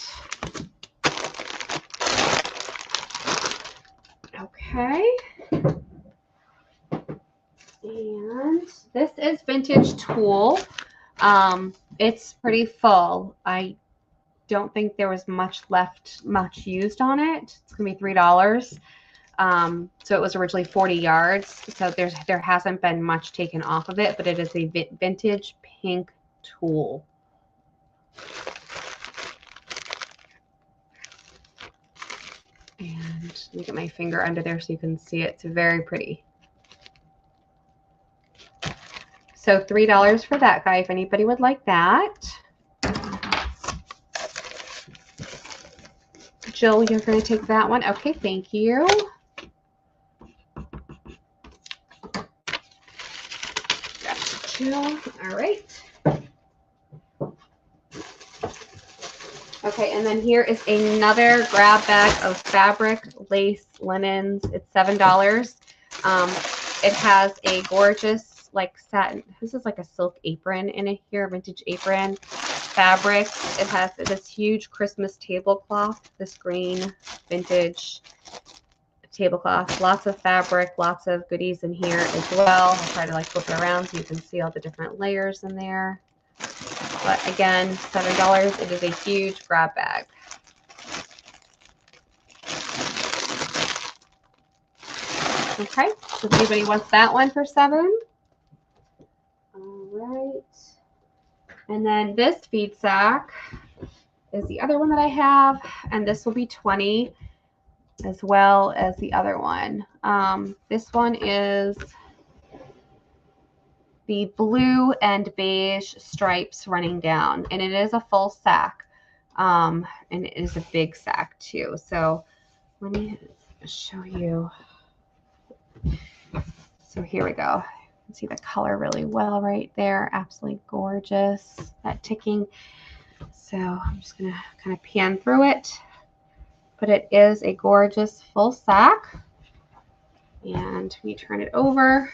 [SPEAKER 1] Okay. And this is vintage tulle. It's pretty full. I don't think there was much used on it. It's gonna be $3. So it was originally 40 yards. So there hasn't been much taken off of it, but it is a vintage pink tulle. And let me get my finger under there so you can see it. It's very pretty. So $3 for that guy if anybody would like that. Jill, you're going to take that one. Okay, thank you. Jill, all right. Okay, and then here is another grab bag of fabric, lace, linens. It's $7. It has a gorgeous like satin. This is like a silk apron in it here, vintage apron fabric. It has this huge Christmas tablecloth, this green vintage tablecloth. Lots of fabric, lots of goodies in here as well. I'll try to like flip it around so you can see all the different layers in there. But again, $7. It is a huge grab bag. Okay, so if anybody wants that one for $7. All right. And then this feed sack is the other one that I have, and this will be $20 as well as the other one. This one is the blue and beige stripes running down, and it is a full sack, and it is a big sack too. So let me show you. So here we go. You can see the color really well right there. Absolutely gorgeous, that ticking. So I'm just gonna kind of pan through it, but it is a gorgeous full sack. And we turn it over.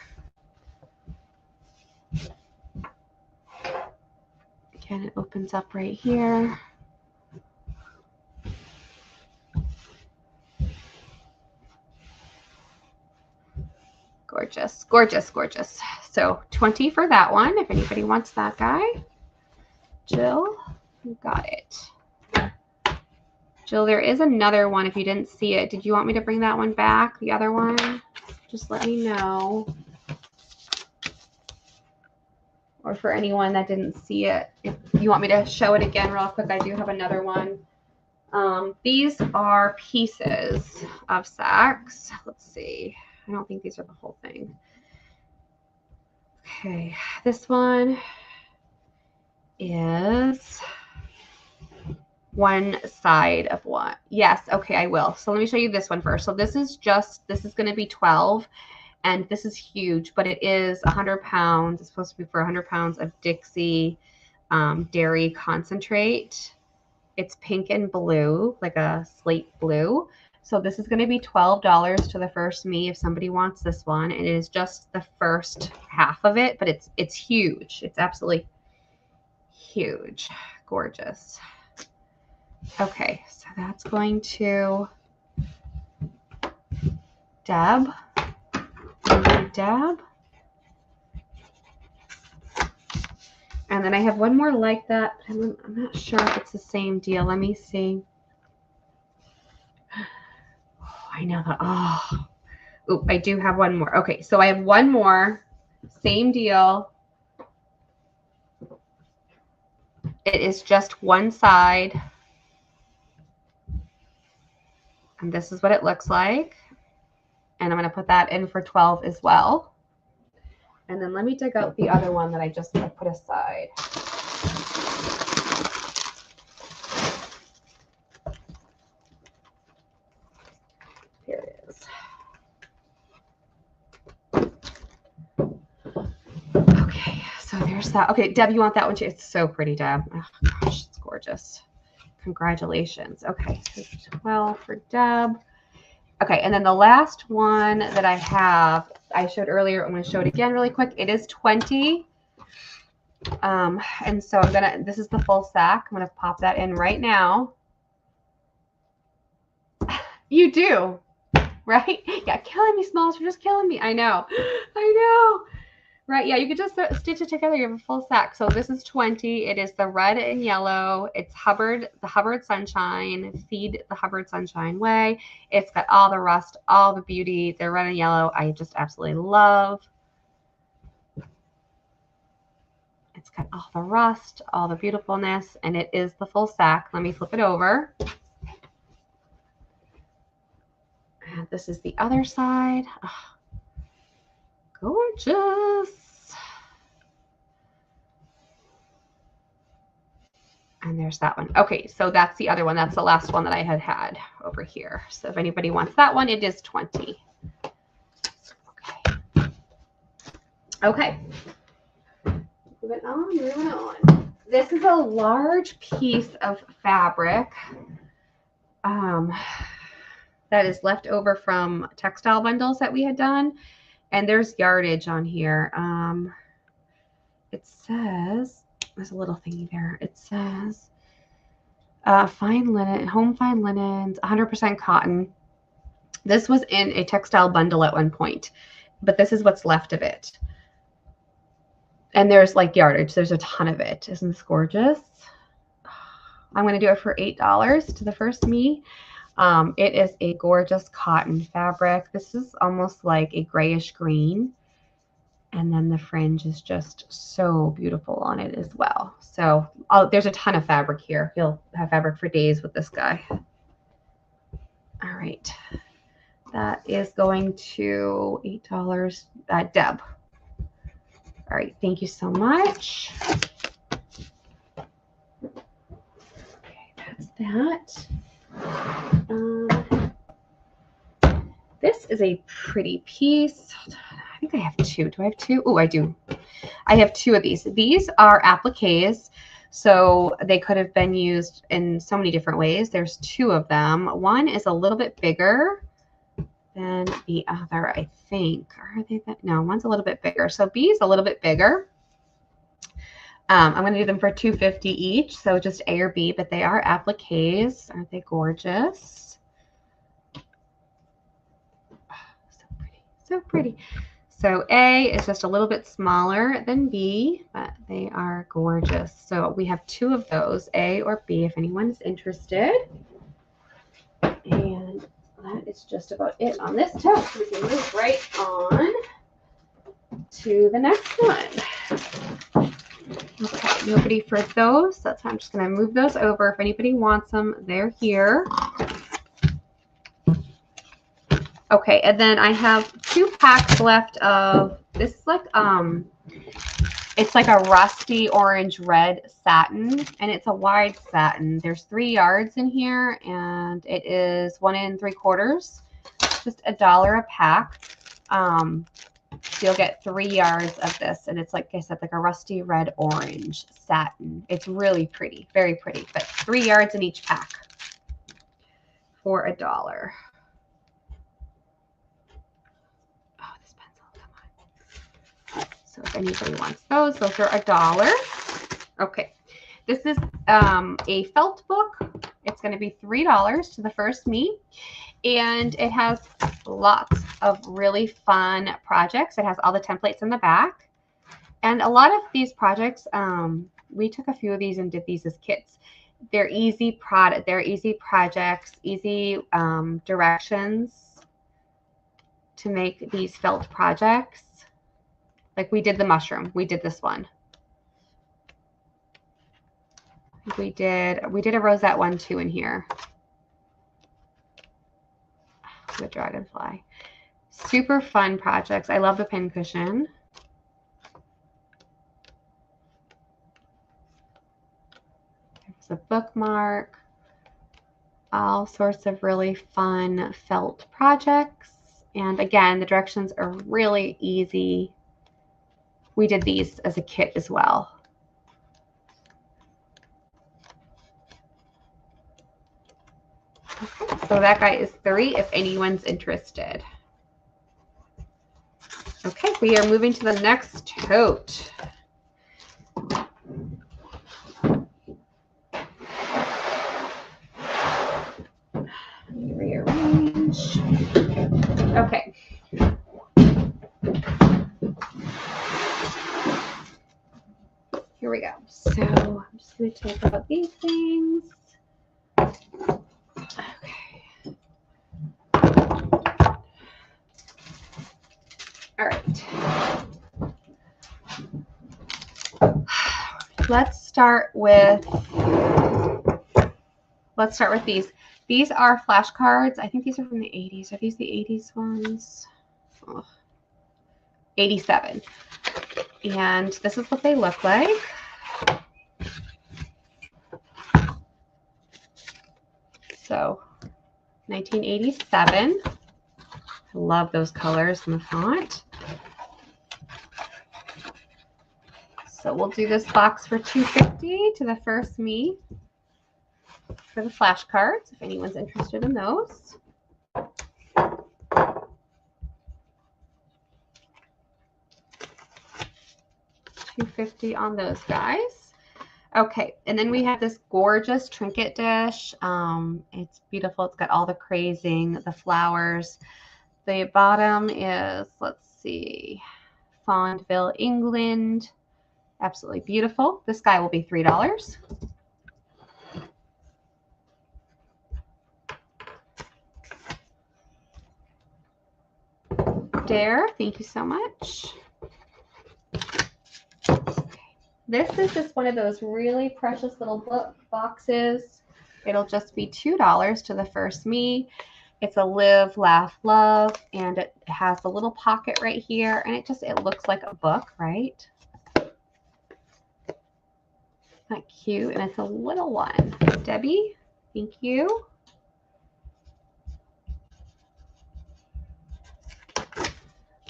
[SPEAKER 1] Again, it opens up right here. Gorgeous, gorgeous, gorgeous. So $20 for that one, if anybody wants that guy. Jill, you got it. Jill, there is another one if you didn't see it. Did you want me to bring that one back, the other one? Just let me know. Or for anyone that didn't see it, if you want me to show it again real quick, I do have another one. These are pieces of sacks. Let's see. I don't think these are the whole thing. Okay, this one is one side of one. Yes, okay, I will. So let me show you this one first. So this is going to be 12, and this is huge, but it is 100 pounds. It's supposed to be for 100 pounds of Dixie dairy concentrate. It's pink and blue, like a slate blue. So this is going to be $12 to the first me if somebody wants this one. And it is just the first half of it, but it's huge. It's absolutely huge. Gorgeous. Okay, so that's going to Deb. Deb. And then I have one more like that, but I'm not sure if it's the same deal. Let me see. Oh, I know that. Oh, oop, I do have one more. Okay, so I have one more. Same deal. It is just one side. And this is what it looks like. And I'm going to put that in for 12 as well. And then let me dig out the other one that I just put aside. Here it is. Okay, so there's that. Okay, Deb, you want that one too? It's so pretty, Deb. Oh gosh, it's gorgeous. Congratulations. Okay, so 12 for Deb. Okay, and then the last one that I have, I showed earlier. I'm going to show it again really quick. It is 20. And so this is the full sack. I'm going to pop that in right now. You do, right? Yeah, killing me, Smalls. You're just killing me. I know. I know. Right, yeah, you could just stitch it together. You have a full sack. So this is 20. It is the red and yellow. It's Hubbard, the Hubbard Sunshine. Feed the Hubbard Sunshine way. It's got all the rust, all the beauty. They're red and yellow. I just absolutely love. It's got all the rust, all the beautifulness, and it is the full sack. Let me flip it over. And this is the other side. Oh, gorgeous. And there's that one. Okay, so that's the other one. That's the last one that I had over here. So if anybody wants that one, it is 20. Okay. Okay. Moving on. This is a large piece of fabric that is left over from textile bundles that we had done. And there's yardage on here. It says, there's a little thingy there. It says fine linen, home fine linens, 100% cotton. This was in a textile bundle at one point, but this is what's left of it. And there's like yardage. There's a ton of it. Isn't this gorgeous? I'm going to do it for $8 to the first me. It is a gorgeous cotton fabric. This is almost like a grayish green. And then the fringe is just so beautiful on it as well. So there's a ton of fabric here. You'll have fabric for days with this guy. All right. That is going to $8. Deb. All right. Thank you so much. Okay, that's that. This is a pretty piece. I think I have two. Do I have two? Oh, I do. I have two of these. These are appliques, so they could have been used in so many different ways. There's two of them. One is a little bit bigger than the other, I think. Are they that? No, one's a little bit bigger. So B is a little bit bigger. I'm going to do them for $2.50 each, so just A or B, but they are appliques. Aren't they gorgeous? So pretty, so pretty. So A is just a little bit smaller than B, but they are gorgeous. So we have two of those, A or B, if anyone's interested. And that is just about it on this tote. We can move right on to the next one. Okay, nobody for those. That's why I'm just going to move those over. If anybody wants them, they're here. Okay, and then I have 2 packs left of this, like it's like a rusty orange red satin, and it's a wide satin. There's 3 yards in here, and it is 1 3/4, just $1 a pack. So you'll get 3 yards of this, and it's, like I said, like a rusty red orange satin. It's really pretty, very pretty, but 3 yards in each pack for $1. Oh, this pencil, come on. So if anybody wants those are $1. Okay, this is a felt book. It's going to be $3 to the first me. And it has lots of really fun projects. It has all the templates in the back. And a lot of these projects, we took a few of these and did these as kits. They're easy projects, easy directions to make these felt projects. Like we did the mushroom. We did this one. We did a rosette one too in here. The dragonfly. Super fun projects. I love the pin cushion. There's a bookmark. All sorts of really fun felt projects. And again, the directions are really easy. We did these as a kit as well. Okay, so that guy is $3 if anyone's interested. Okay, we are moving to the next tote. Let me rearrange. Okay. Here we go. So I'm just going to take out these things. Okay. All right. Let's start with these. These are flashcards. I think these are from the 80s. Are these the 80s ones? Oh, 87. And this is what they look like. So 1987. I love those colors and the font. So we'll do this box for $2.50 to the first me for the flashcards, if anyone's interested in those. $2.50 on those guys. Okay, and then we have this gorgeous trinket dish. It's beautiful. It's got all the crazing, the flowers. The bottom is, let's see, Fondville, England. Absolutely beautiful. This guy will be $3. Dare, thank you so much. This is just one of those really precious little book boxes. It'll just be $2 to the first me. It's a live, laugh, love, and it has a little pocket right here, and it looks like a book, right? Not cute, and it's a little one. Debbie, thank you.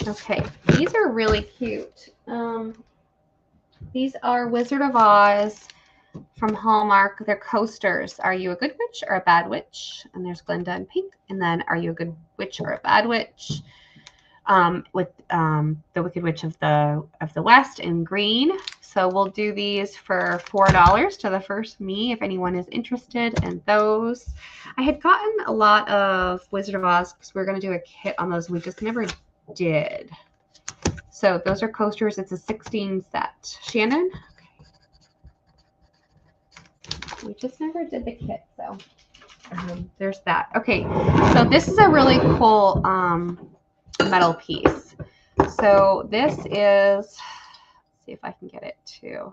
[SPEAKER 1] Okay, these are really cute. These are Wizard of Oz from Hallmark. They're coasters. Are you a good witch or a bad witch? And there's Glinda in pink. And then Are you a good witch or a bad witch? With the Wicked Witch of the West in green. So we'll do these for $4 to the first me if anyone is interested in those. I had gotten a lot of Wizard of Oz because we're going to do a kit on those. We just never did. So those are coasters. It's a 16 set. Shannon? Okay. We just never did the kit, so there's that. Okay, so this is a really cool metal piece. So this is, let's see if I can get it to.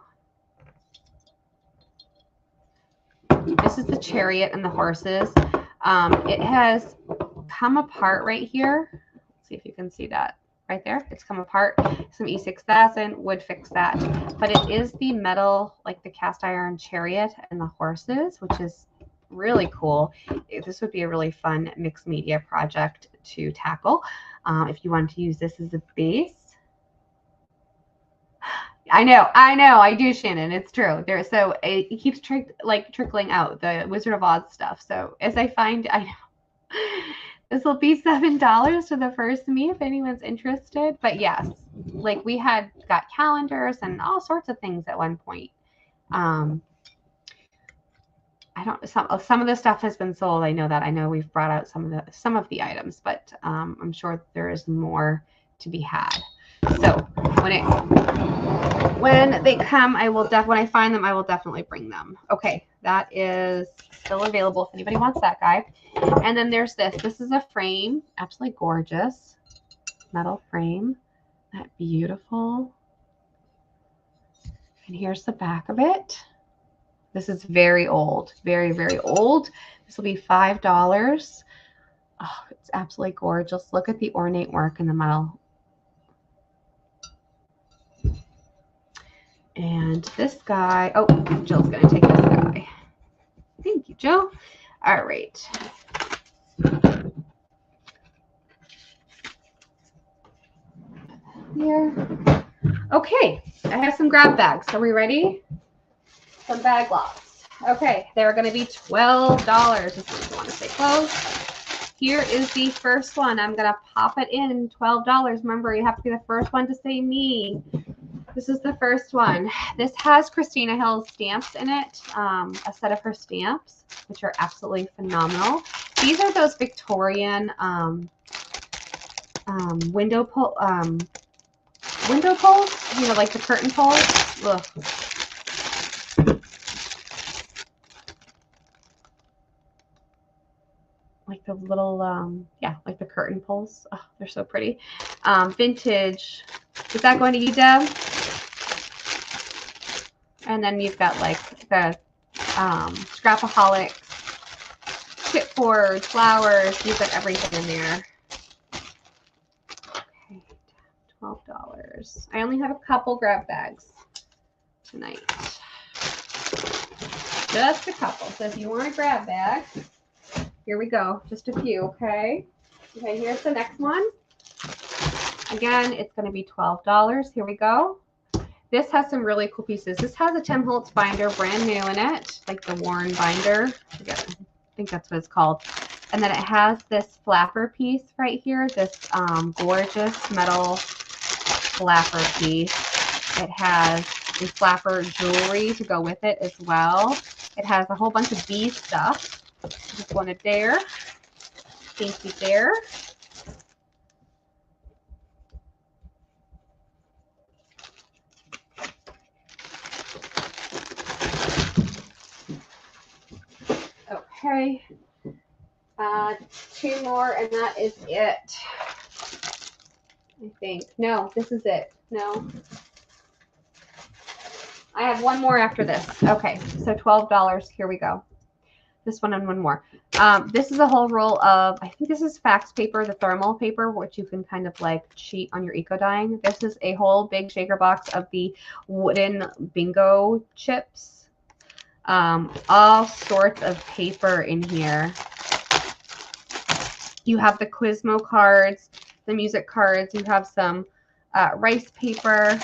[SPEAKER 1] This is the chariot and the horses. It has come apart right here. Let's see if you can see that. Right there, it's come apart. Some E6000 would fix that, but it is the metal, like the cast iron chariot and the horses, which is really cool. This would be a really fun mixed media project to tackle if you want to use this as a base. I know, I do, Shannon. It's true. So it keeps trickling out the Wizard of Oz stuff. So as I find, I know. This will be $7 to the first me if anyone's interested. But yes, like we had got calendars and all sorts of things at one point. Some of the stuff has been sold. I know that. I know we've brought out some of the items, but I'm sure there is more to be had. So when they come, when I find them, I will definitely bring them. Okay, that is still available if anybody wants that guy. And then there's this. This is a frame, absolutely gorgeous metal frame. Isn't that beautiful? And here's the back of it. This is very old, very, very old. This will be $5. Oh, it's absolutely gorgeous. Look at the ornate work in the metal. And this guy, oh, Jill's going to take this guy. Thank you, Jill. All right. Here. Okay, I have some grab bags. Are we ready? Some bag lots. Okay, they're going to be $12. If you want to stay close. Here is the first one. I'm going to pop it in $12. Remember, you have to be the first one to say me. This is the first one. This has Christina Hill's stamps in it, a set of her stamps, which are absolutely phenomenal. These are those Victorian window poles, you know, like the curtain poles. Ugh. Like the little, yeah, like the curtain poles. Oh, they're so pretty. Vintage. Is that going to you, Deb? And then you've got like the Scrapaholics, chipboard, flowers. You've got everything in there. Okay, $12. I only have a couple grab bags tonight. Just a couple. So if you want a grab bag, here we go. Just a few, okay? Okay, here's the next one. Again, it's going to be $12. Here we go. This has some really cool pieces. This has a Tim Holtz binder, brand new in it, like the worn binder. I think that's what it's called. And then it has this flapper piece right here, this gorgeous metal flapper piece. It has the flapper jewelry to go with it as well. It has a whole bunch of bee stuff. Just wanted there. Thank you there. Okay. 2 more and that is it. I think. No, this is it. No. I have 1 more after this. Okay, so $12. Here we go. This one and 1 more. This is a whole roll of, I think this is fax paper, the thermal paper, which you can kind of like cheat on your eco dyeing. This is a whole big shaker box of the wooden bingo chips. All sorts of paper in here. You have the Quizmo cards, the music cards. You have some rice paper.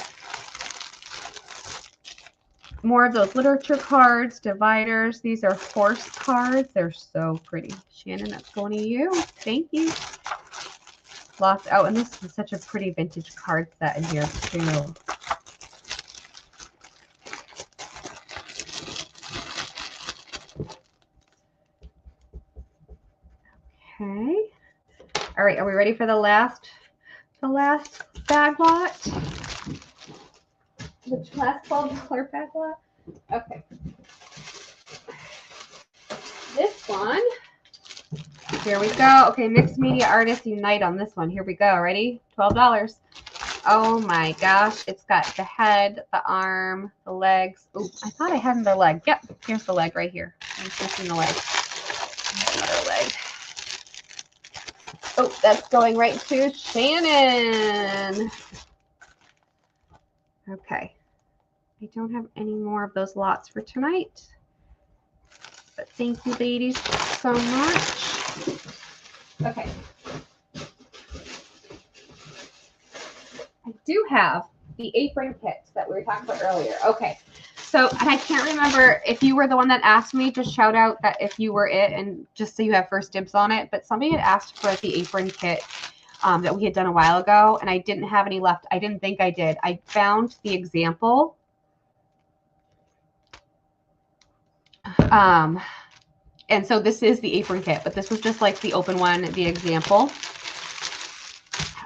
[SPEAKER 1] More of those literature cards, dividers. These are horse cards. They're so pretty. Shannon, that's going to you. Thank you. Lots. Oh, and this is such a pretty vintage card set in here, too. Okay. All right, are we ready for the last bag lot? The last $12 bag lot? Okay. This one. Here we go. Okay, Mixed Media Artists Unite on this one. Here we go. Ready? $12. Oh my gosh. It's got the head, the arm, the legs. Oh, I thought I had another leg. Yep, here's the leg right here. I'm missing the leg. Here's another leg. Oh, that's going right to Shannon. Okay. I don't have any more of those lots for tonight. But thank you, ladies, so much. Okay. I do have the apron kits that we were talking about earlier. Okay. So, and I can't remember if you were the one that asked me, just shout out that if you were it and just so you have first dibs on it. But somebody had asked for the apron kit that we had done a while ago, and I didn't have any left. I didn't think I did. I found the example. And so this is the apron kit, but this was just like the open one, the example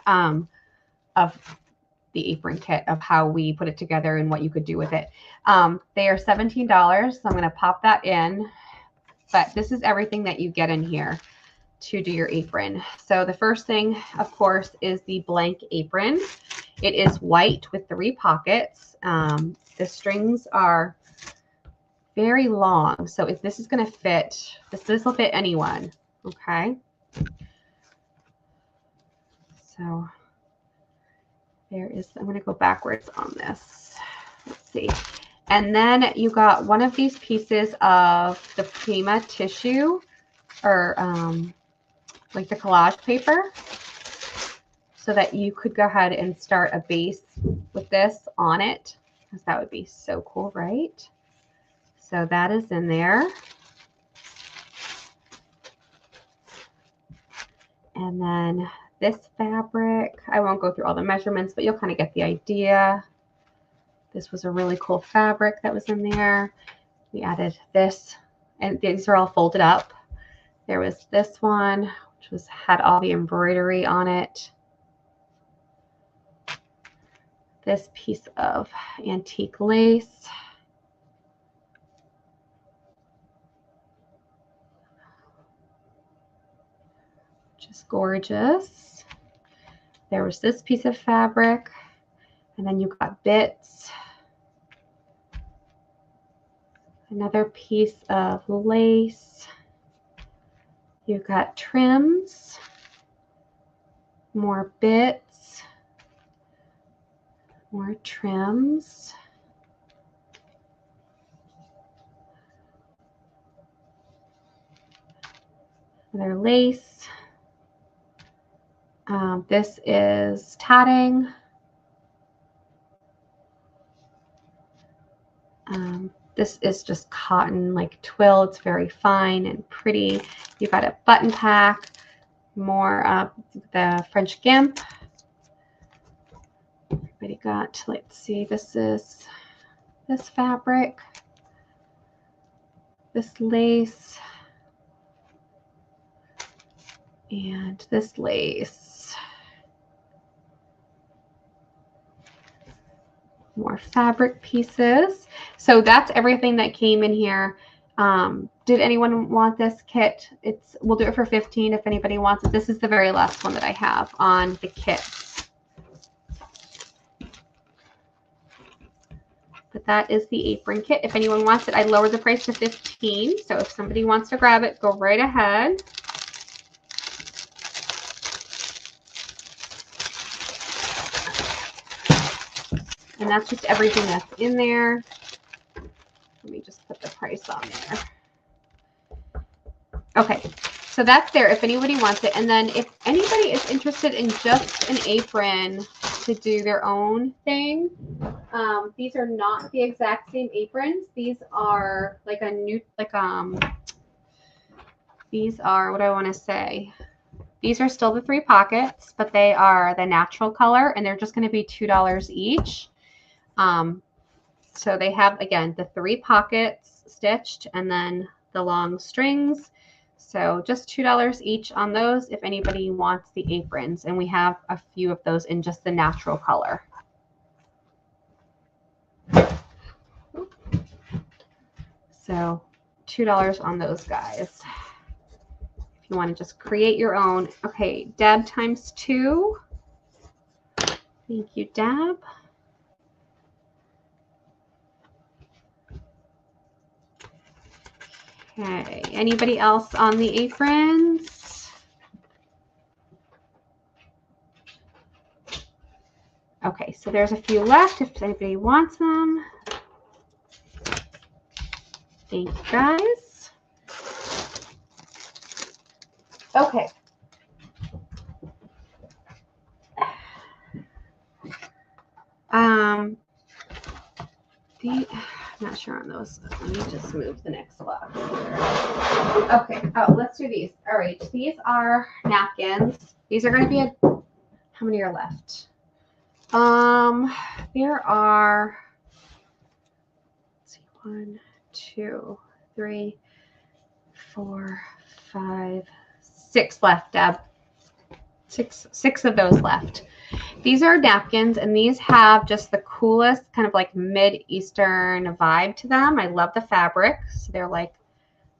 [SPEAKER 1] of the apron kit of how we put it together and what you could do with it. They are $17, so I'm going to pop that in. But this is everything that you get in here to do your apron. So the first thing, of course, is the blank apron. It is white with 3 pockets. The strings are very long, so if this is going to fit, this will fit anyone. Okay. So there is, I'm going to go backwards on this. Let's see. And then you got one of these pieces of the Prima tissue, or like the collage paper, so that you could go ahead and start a base with this on it, because that would be so cool, right? So that is in there. And then this fabric, I won't go through all the measurements, but you'll kind of get the idea. This was a really cool fabric that was in there. We added this, and these are all folded up. There was this one, which had all the embroidery on it. This piece of antique lace. Just gorgeous. There was this piece of fabric, and then you got bits. Another piece of lace. You've got trims, more bits, more trims. Another lace. This is tatting. This is just cotton, like twill. It's very fine and pretty. You've got a button pack, more of the French Gimp. Everybody got, let's see, this is this fabric, this lace, and this lace. More fabric pieces. So that's everything that came in here. Did anyone want this kit? We'll do it for $15 if anybody wants it. This is the very last one that I have on the kits. But that is the apron kit. If anyone wants it, I lowered the price to $15. So if somebody wants to grab it, go right ahead. And that's just everything that's in there. Let me just put the price on there. Okay, so that's there if anybody wants it. And then if anybody is interested in just an apron to do their own thing, these are not the exact same aprons. These are like a new, these are, what do I want to say? These are still the 3 pockets, but they are the natural color, and they're just going to be $2 each. So they have, again, the 3 pockets stitched and then the long strings. So just $2 each on those if anybody wants the aprons. And we have a few of those in just the natural color. So $2 on those guys. If you want to just create your own. Okay, Deb times 2. Thank you, Deb. Okay, anybody else on the aprons? Okay, so there's a few left if anybody wants them. Thank you, guys. Okay. I'm not sure on those. Let me just move the next box here. Okay. Oh, let's do these. All right. These are napkins. These are going to be how many are left? There are, let's see, 1, 2, 3, 4, 5, 6 left, Deb. Six of those left. These are napkins, and these have just the coolest kind of like mid-Eastern vibe to them. I love the fabric. So they're like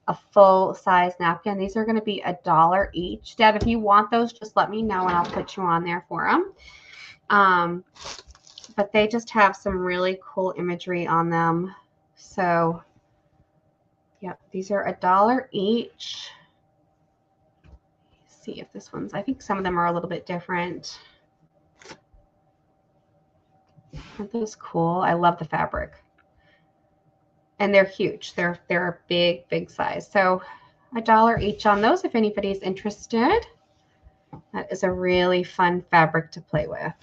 [SPEAKER 1] a full-size napkin. These are going to be $1 each. Deb, if you want those, just let me know and I'll put you on there for them. But they just have some really cool imagery on them. So, yep, these are $1 each. Let's see if this one's, I think some of them are a little bit different. Aren't those cool? I love the fabric. And they're huge. They're a big size. So $1 each on those if anybody's interested. That is a really fun fabric to play with.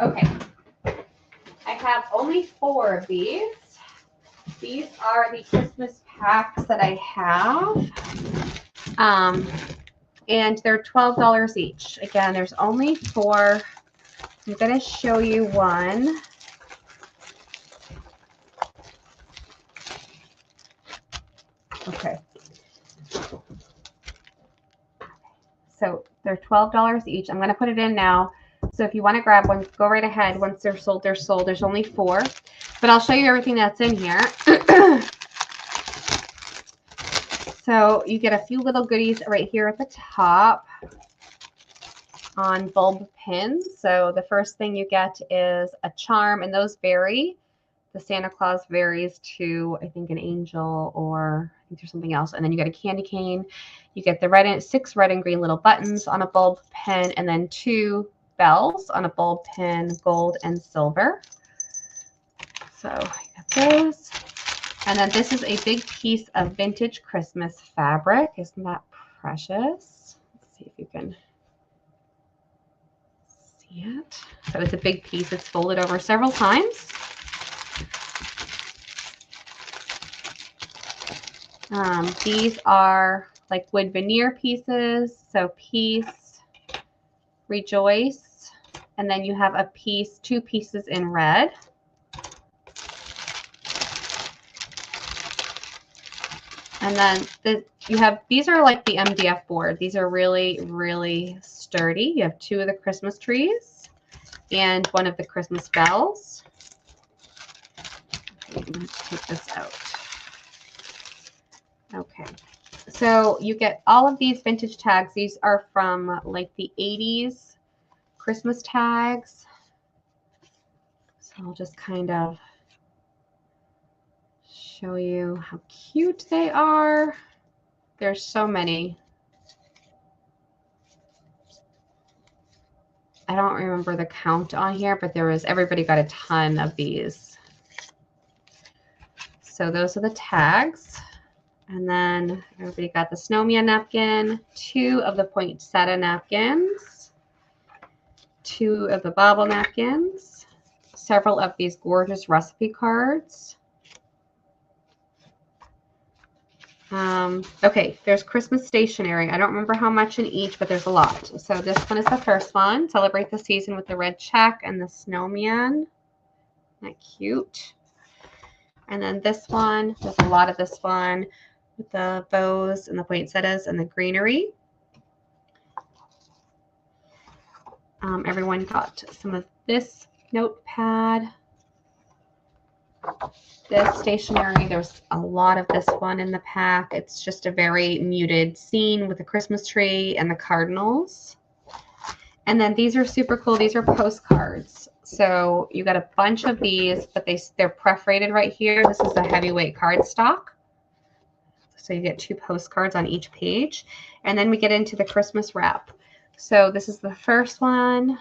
[SPEAKER 1] Okay. I have only 4 of these. These are the Christmas packs that I have. And they're $12 each. Again, there's only 4. I'm going to show you one. Okay. So they're $12 each. I'm going to put it in now. So if you want to grab one, go right ahead. Once they're sold, they're sold. There's only 4. But I'll show you everything that's in here. So you get a few little goodies right here at the top on bulb pins. So the first thing you get is a charm, and those vary. The Santa Claus varies to, I think, an angel, or I think there's something else. And then you get a candy cane. You get the 6 red and green little buttons on a bulb pin, and then 2 bells on a bulb pin, gold and silver. So I got those. And then this is a big piece of vintage Christmas fabric. Isn't that precious? Let's see if you can it. So it's a big piece. It's folded over several times. These are like wood veneer pieces. So peace, rejoice, and then you have a piece, 2 pieces in red. And then these are like the MDF board. These are really, really sturdy. You have 2 of the Christmas trees and 1 of the Christmas bells. Okay, I'm going to take this out. Okay, so you get all of these vintage tags. These are from like the 80s Christmas tags. So I'll just kind of show you how cute they are. There's so many. I don't remember the count on here, but everybody got a ton of these. So those are the tags. And then everybody got the snowman napkin, 2 of the poinsettia napkins, 2 of the bobble napkins, several of these gorgeous recipe cards. Okay, there's Christmas stationery. I don't remember how much in each, but there's a lot. So this one is the first one. Celebrate the season with the red check and the snowman. Isn't that cute? And then this one, there's a lot of this one with the bows and the poinsettias and the greenery. Everyone got some of this notepad. This stationery, there's a lot of this one in the pack. It's just a very muted scene with the Christmas tree and the cardinals. And then these are super cool. These are postcards. So you got a bunch of these, but they're perforated right here. This is a heavyweight cardstock. So you get 2 postcards on each page. And then we get into the Christmas wrap. So this is the first one.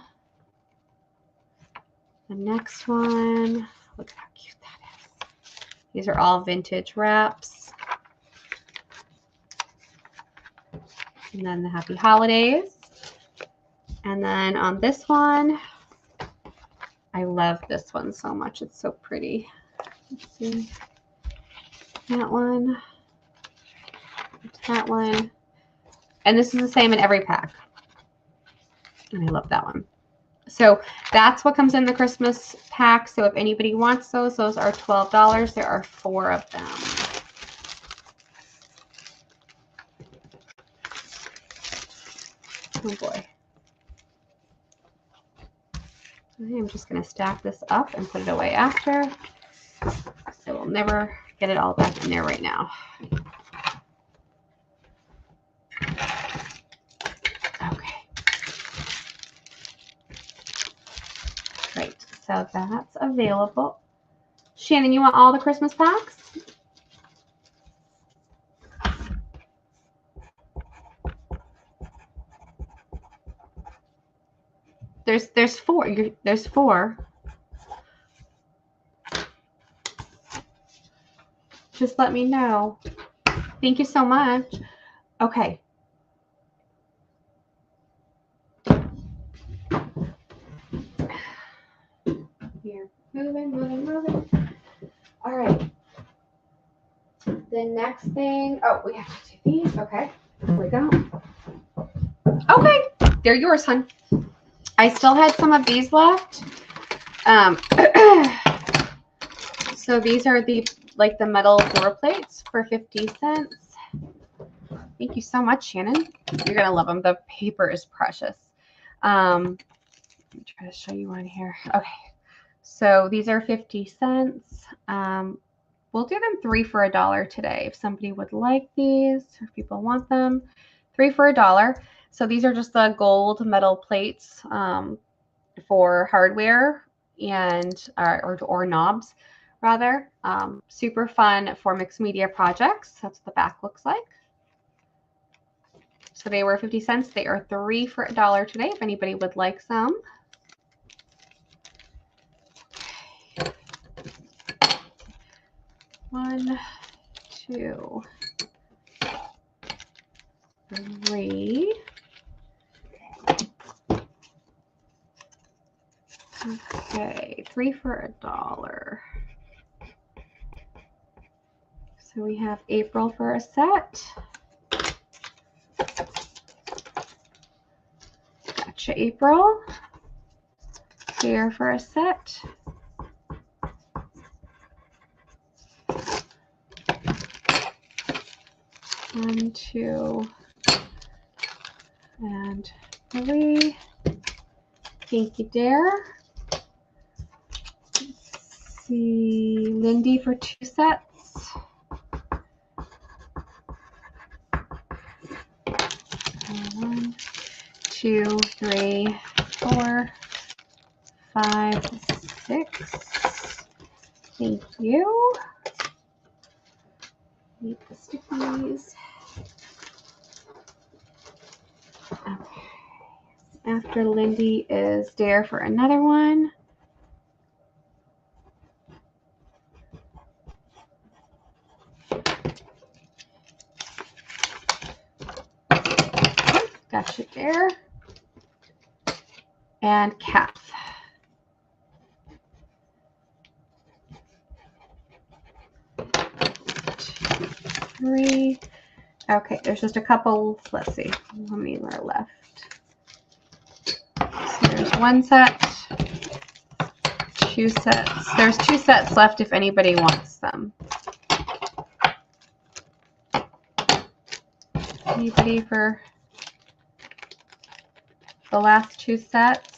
[SPEAKER 1] The next one. Look at how cute that is. These are all vintage wraps. And then the happy holidays. And then on this one, I love this one so much. It's so pretty. Let's see. That one. That one. And this is the same in every pack. And I love that one. So that's what comes in the Christmas pack. So if anybody wants those are $12. There are 4 of them. Oh boy. I'm just going to stack this up and put it away after. So we'll never get it all back in there right now. Okay. Great. So that's available. Shannon, you want all the Christmas packs? There's 4. There's 4. Just let me know. Thank you so much. Okay. Here. Moving. All right. The next thing. Oh, we have to do these. Okay. Here we go. Okay. They're yours, hon. I still had some of these left. So these are the metal door plates for 50 cents. Thank you so much, Shannon. You're going to love them. The paper is precious. Let me try to show you one here. Okay. So these are 50 cents. We'll do them 3 for $1 today. If somebody would like these, or if people want them, 3 for $1. So these are just the gold metal plates for hardware and or knobs rather. Super fun for mixed media projects. That's what the back looks like. So they were 50 cents. They are 3 for $1 today. If anybody would like some. 1, 2, 3. Okay, 3 for $1. So we have April for a set. Gotcha, April. Here for a set. One, 2, and 3. Thank you, Dare. Let's see, Lindy for 2 sets. One, 2, 3, 4, 5, 6. Thank you. Need the stickies. Okay. After Lindy is Dare for another one. Gotcha, Dare. And Kath. Three. Okay, there's just a couple. Let's see how many are left. So there's 1 set, 2 sets. There's 2 sets left if anybody wants them. Anybody for the last 2 sets?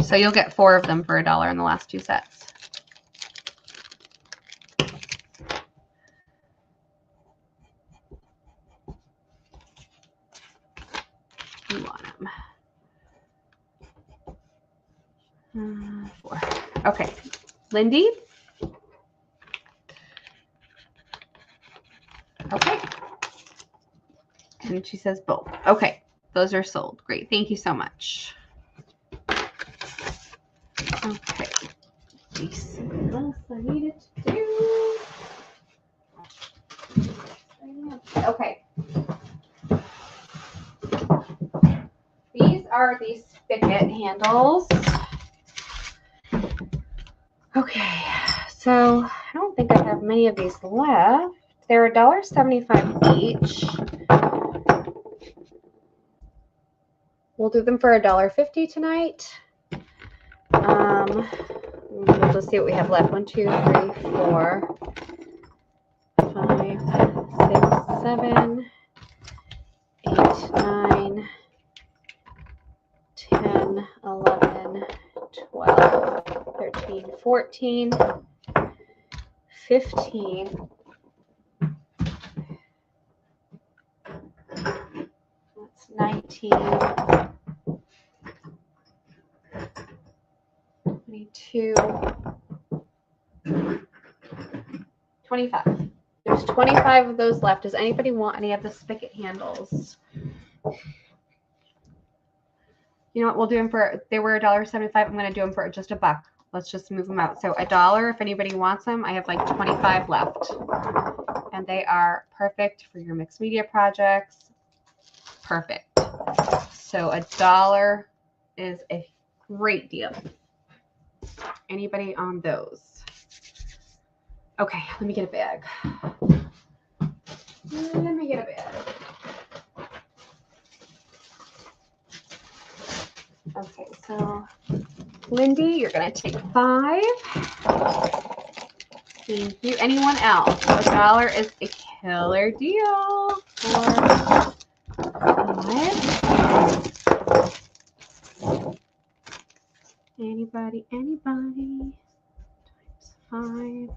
[SPEAKER 1] So you'll get 4 of them for $1 in the last 2 sets. You want them. 4. Okay. Lindy? Okay. And she says both. Okay. Those are sold. Great. Thank you so much. Okay. Let's see what else I needed to do. Okay. These are the spigot handles. Okay. So I don't think I have many of these left. They're $1.75 each. We'll do them for $1.50 tonight. We'll just see what we have left. 1, 2, 3, 4, 5, 6, 7, 8, 9, 10, 11, 12, 13, 14, 15. That's 19. 22, 25. There's 25 of those left. Does anybody want any of the spigot handles? You know what? We'll do them for, they were $1.75. I'm going to do them for just $1. Let's just move them out. So $1 if anybody wants them. I have like 25 left. And they are perfect for your mixed media projects. Perfect. So $1 is a great deal. Anybody on those? Okay, let me get a bag. Let me get a bag. Okay, so Lindy, you're going to take 5. Thank you. Anyone else? $1 is a killer deal for 5. Anybody? Times 5.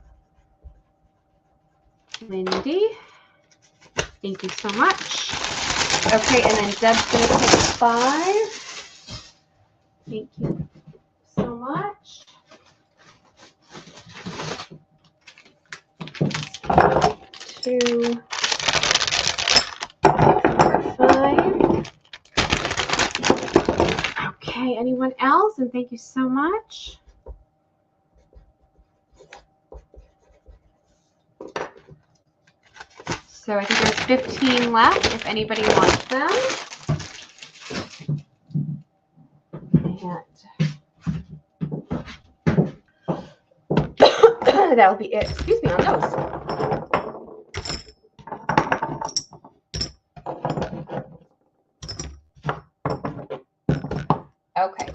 [SPEAKER 1] Lindy, thank you so much. Okay, and then Deb's going to take 5. Thank you so much. 2, 5. Okay, anyone else? And thank you so much. So I think there's 15 left if anybody wants them. And that'll be it. Excuse me on those. Okay.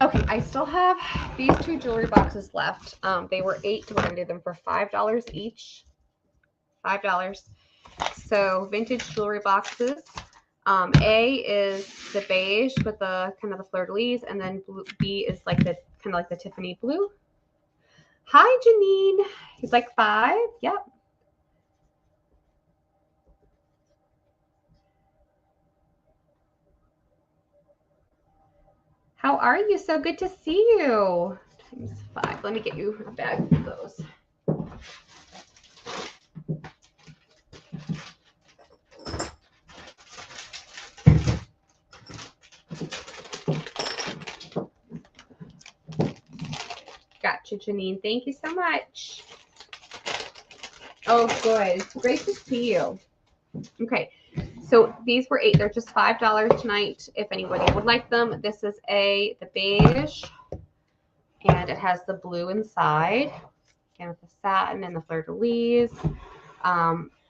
[SPEAKER 1] Okay, I still have these 2 jewelry boxes left. They were $8. We're gonna do them for $5 each. $5. So vintage jewelry boxes. A is the beige with the kind of the fleur-de-lis, and then B is like the kind of like the Tiffany blue. Hi, Janine. He's like 5. Yep. How are you? So good to see you. Times 5. Let me get you a bag of those. Gotcha, Janine. Thank you so much. Oh, good. It's great to see you. Okay, so these were $8. They're just $5 tonight if anybody would like them. This is the beige, and it has the blue inside, again with the satin and the fleur-de-lis.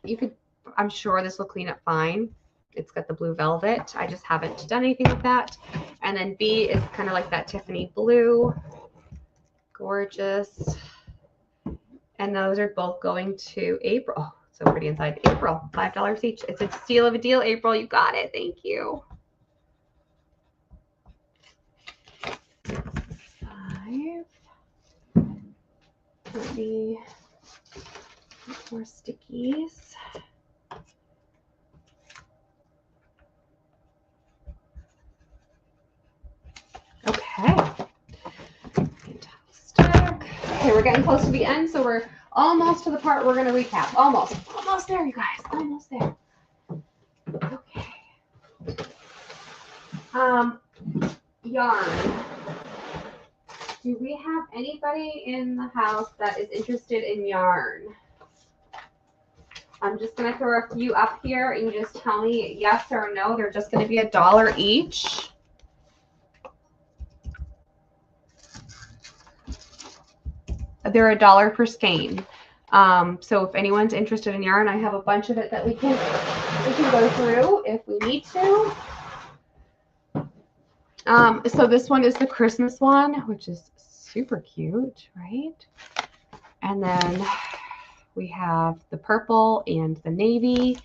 [SPEAKER 1] You could, I'm sure this will clean up fine. It's got the blue velvet. I just haven't done anything with that. And then B is kind of like that Tiffany blue. Gorgeous. And those are both going to April. Oh, so pretty inside. April, $5 each. It's a steal of a deal, April. You got it. Thank you. 5. Let me get more stickies. Okay. Fantastic. Okay, we're getting close to the end, so we're almost to the part we're going to recap. Almost there, you guys. Almost there. Okay. Yarn. Do we have anybody in the house that is interested in yarn? I'm just going to throw a few up here and you just tell me yes or no. They're just going to be $1 each. They're $1 per skein. So if anyone's interested in yarn, I have a bunch of it that we can go through if we need to. So this one is the Christmas one, which is super cute, right? And then we have the purple and the navy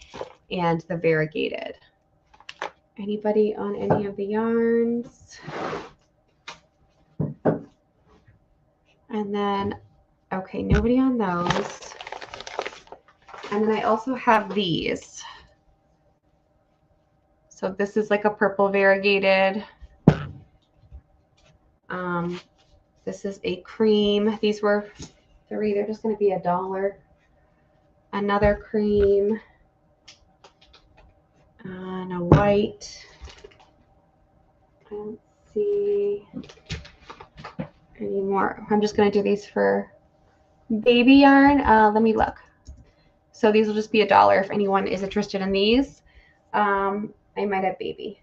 [SPEAKER 1] and the variegated. Anybody on any of the yarns? And then, okay, nobody on those. And then I also have these. So this is like a purple variegated. This is a cream. These were 3. They're just going to be $1. Another cream. And a white. I don't see any more. I'm just going to do these for baby yarn. Let me look. So these will just be $1 if anyone is interested in these. I might have baby.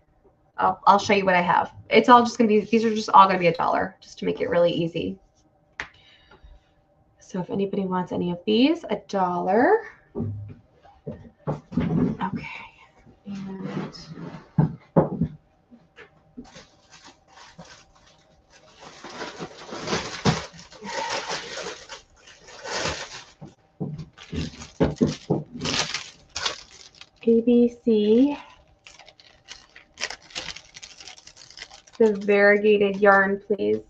[SPEAKER 1] I'll show you what I have. It's all just going to be, these are just all going to be $1 just to make it really easy. So if anybody wants any of these, $1. Okay. And ABC. The variegated yarn, please.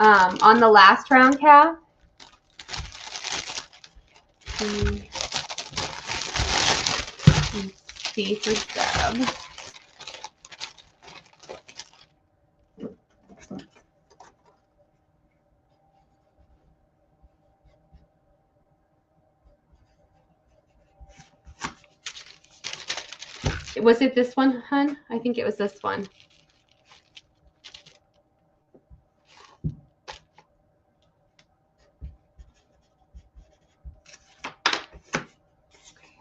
[SPEAKER 1] On the last round, Kath. C for Deb. Was it this one, hun? I think it was this one.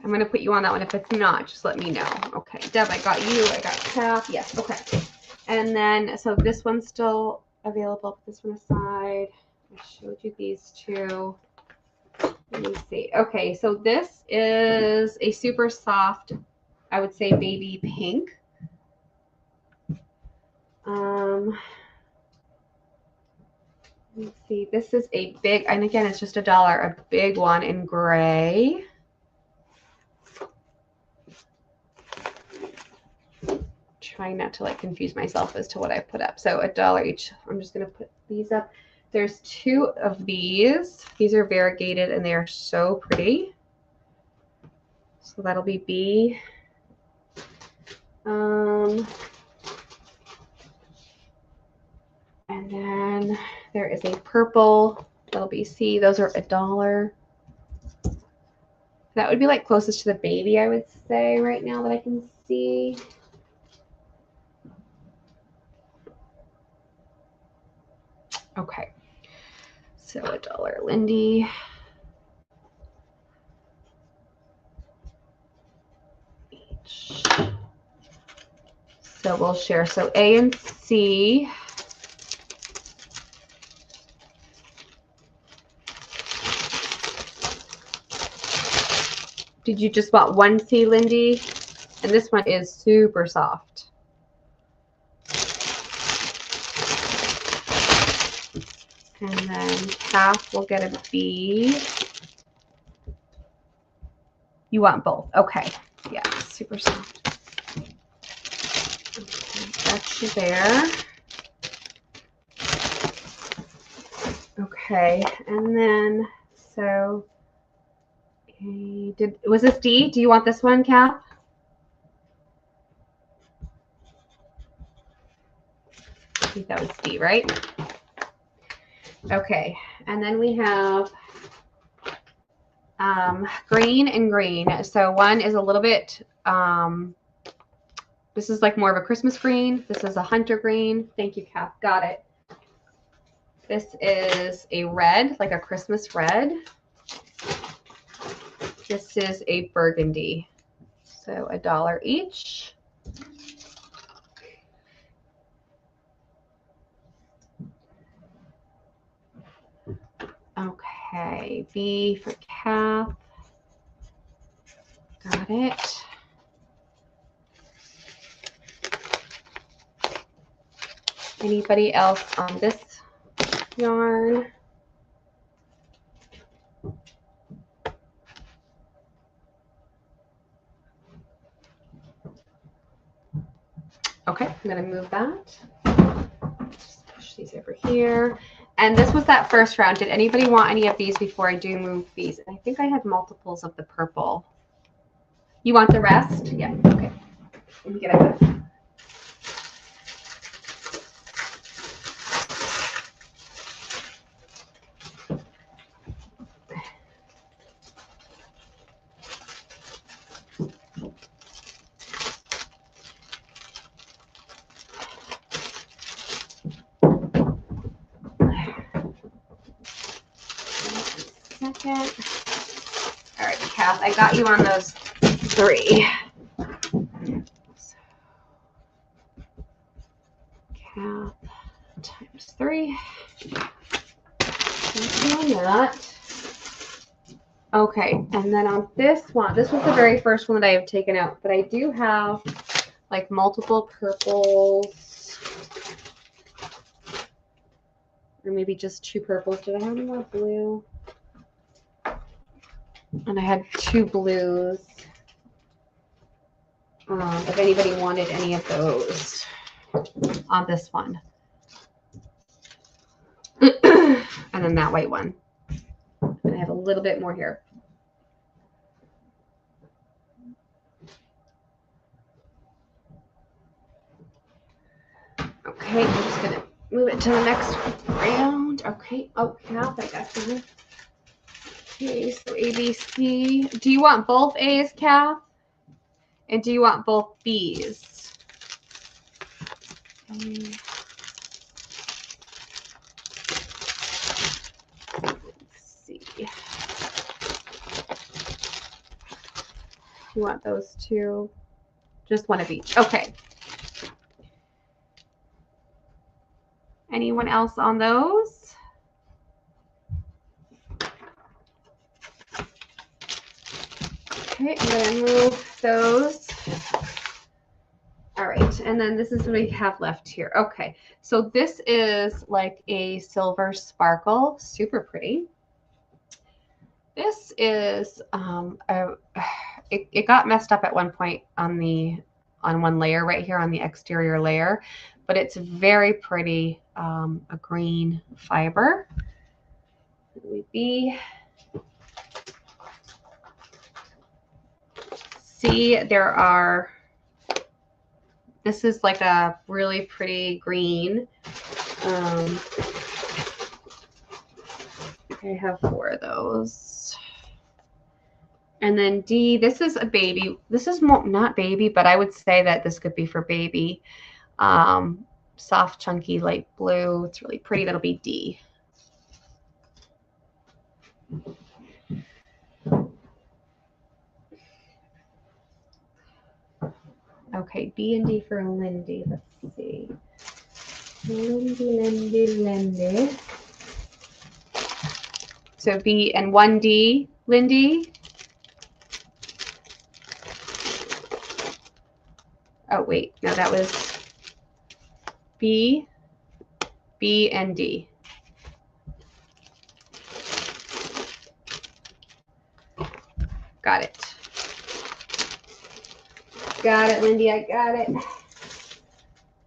[SPEAKER 1] I'm going to put you on that one. If it's not, just let me know. Okay, Deb, I got you. I got Kath. Yes, okay. And then, so this one's still available. Put this one aside. I showed you these two. Let me see. Okay, so this is a super soft, I would say baby pink. Let's see. This is a big, and again, it's just $1, a big one in gray. Trying not to like confuse myself as to what I put up. So $1 each. I'm just going to put these up. There's 2 of these. These are variegated and they are so pretty. So that'll be B. And then there is a purple. That'll be C. Those are $1. That would be like closest to the baby, I would say, right now that I can see. Okay. So $1, Lindy. Each. So we'll share. So A and C. Did you just want one C, Lindy? And this one is super soft. And then Kath will get a B. You want both? Okay. Yeah, super soft. Okay, that's you there. Okay, and then so was this D? Do you want this one, Kath? I think that was D, right? Okay, and then we have green and green. So one is a little bit, this is like more of a Christmas green. This is a hunter green. Thank you, Kath. Got it. This is a red, like a Christmas red. This is a burgundy. So $1 each. Okay, B for Kath. Got it. Anybody else on this yarn? Okay, I'm going to move that. Just push these over here. And this was that first round. Did anybody want any of these before I do move these? I think I had multiples of the purple. You want the rest? Yeah, okay. Let me get it. Second. All right, Kath, I got you on those 3. Kath times 3. Doing that. Okay, and then on this one, this was the very first one that I have taken out, but I do have like multiple purples, or maybe just 2 purples. Did I have any more blue? And I had 2 blues. If anybody wanted any of those on this one. And then that white one. And I have a little bit more here. Okay, I'm just going to move it to the next round. Okay. Oh, Kath, I got you. Okay, so A, B, C. Do you want both A's, Kath? And do you want both B's? Let's see. You want those two? Just one of each. Okay. Anyone else on those? Okay, I'm going to move those. All right, and then this is what we have left here. Okay, so this is like a silver sparkle, super pretty. This is, it got messed up at one point on one layer right here on the exterior layer, but it's very pretty, a green fiber. See, this is like a really pretty green. I have 4 of those. And then D, this is a baby. This is not baby, but I would say that this could be for baby. Soft, chunky, light blue. It's really pretty. That'll be D. Okay, B and D for Lindy. Let's see. Lindy. So B and 1D, Lindy. Oh, wait. No, that was B and D. Got it. Got it, Lindy. I got it.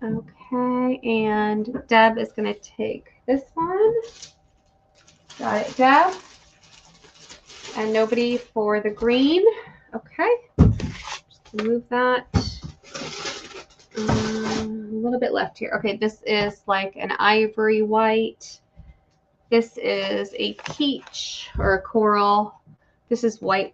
[SPEAKER 1] Okay, and Deb is going to take this one. Got it, Deb. And nobody for the green. Okay. Just move that. A little bit left here. Okay, this is like an ivory white. This is a peach or a coral. This is white.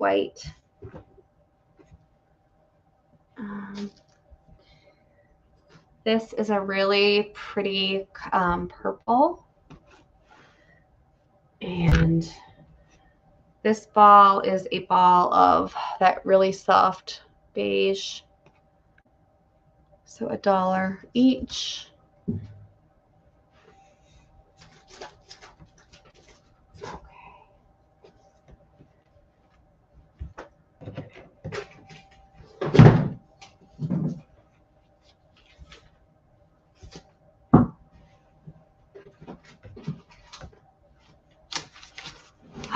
[SPEAKER 1] This is a really pretty purple. And this ball is a ball of that really soft beige. So $1 each.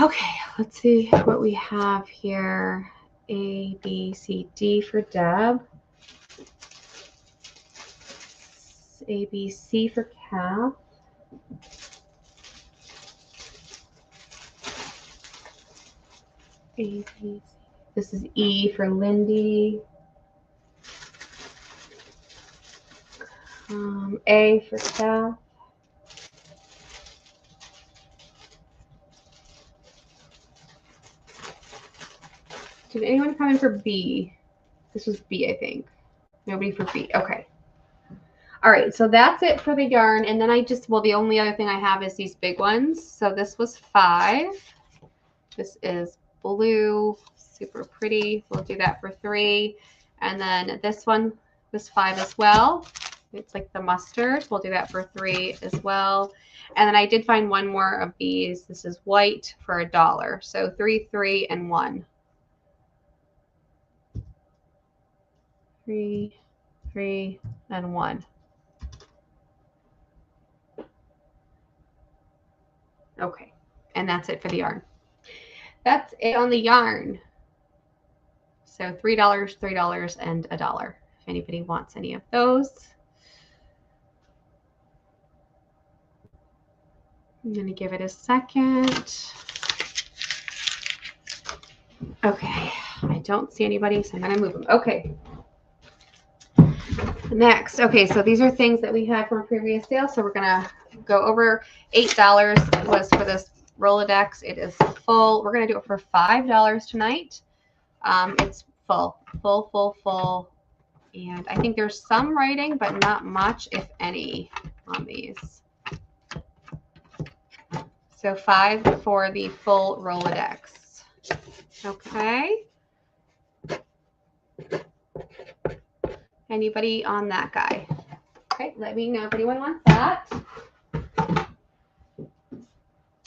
[SPEAKER 1] Okay, let's see what we have here. A, B, C, D for Deb. A, B, C for Kath. A, B, C. This is E for Lindy. A for Kath. Did anyone come in for B? This was B, I think. Nobody for B. Okay. All right, so that's it for the yarn. And then the only other thing I have is these big ones. So this was 5. This is blue, super pretty. We'll do that for 3. And then this one was 5 as well. It's like the mustard. We'll do that for 3 as well. And then I did find one more of these. This is white for $1. So 3, 3, and 1. 3, 3, and 1. Okay, and that's it for the yarn. That's it on the yarn. So $3, $3, and $1. If anybody wants any of those. I'm going to give it a second. Okay, I don't see anybody, so I'm going to move them. Okay. Next, okay, so these are things that we had from a previous sale. So we're going to go over. $8 was for this Rolodex. It is full. We're going to do it for $5 tonight. It's full. And I think there's some writing, but not much, if any, on these. So 5 for the full Rolodex. Okay. Anybody on that guy? Okay, let me know if anyone wants that.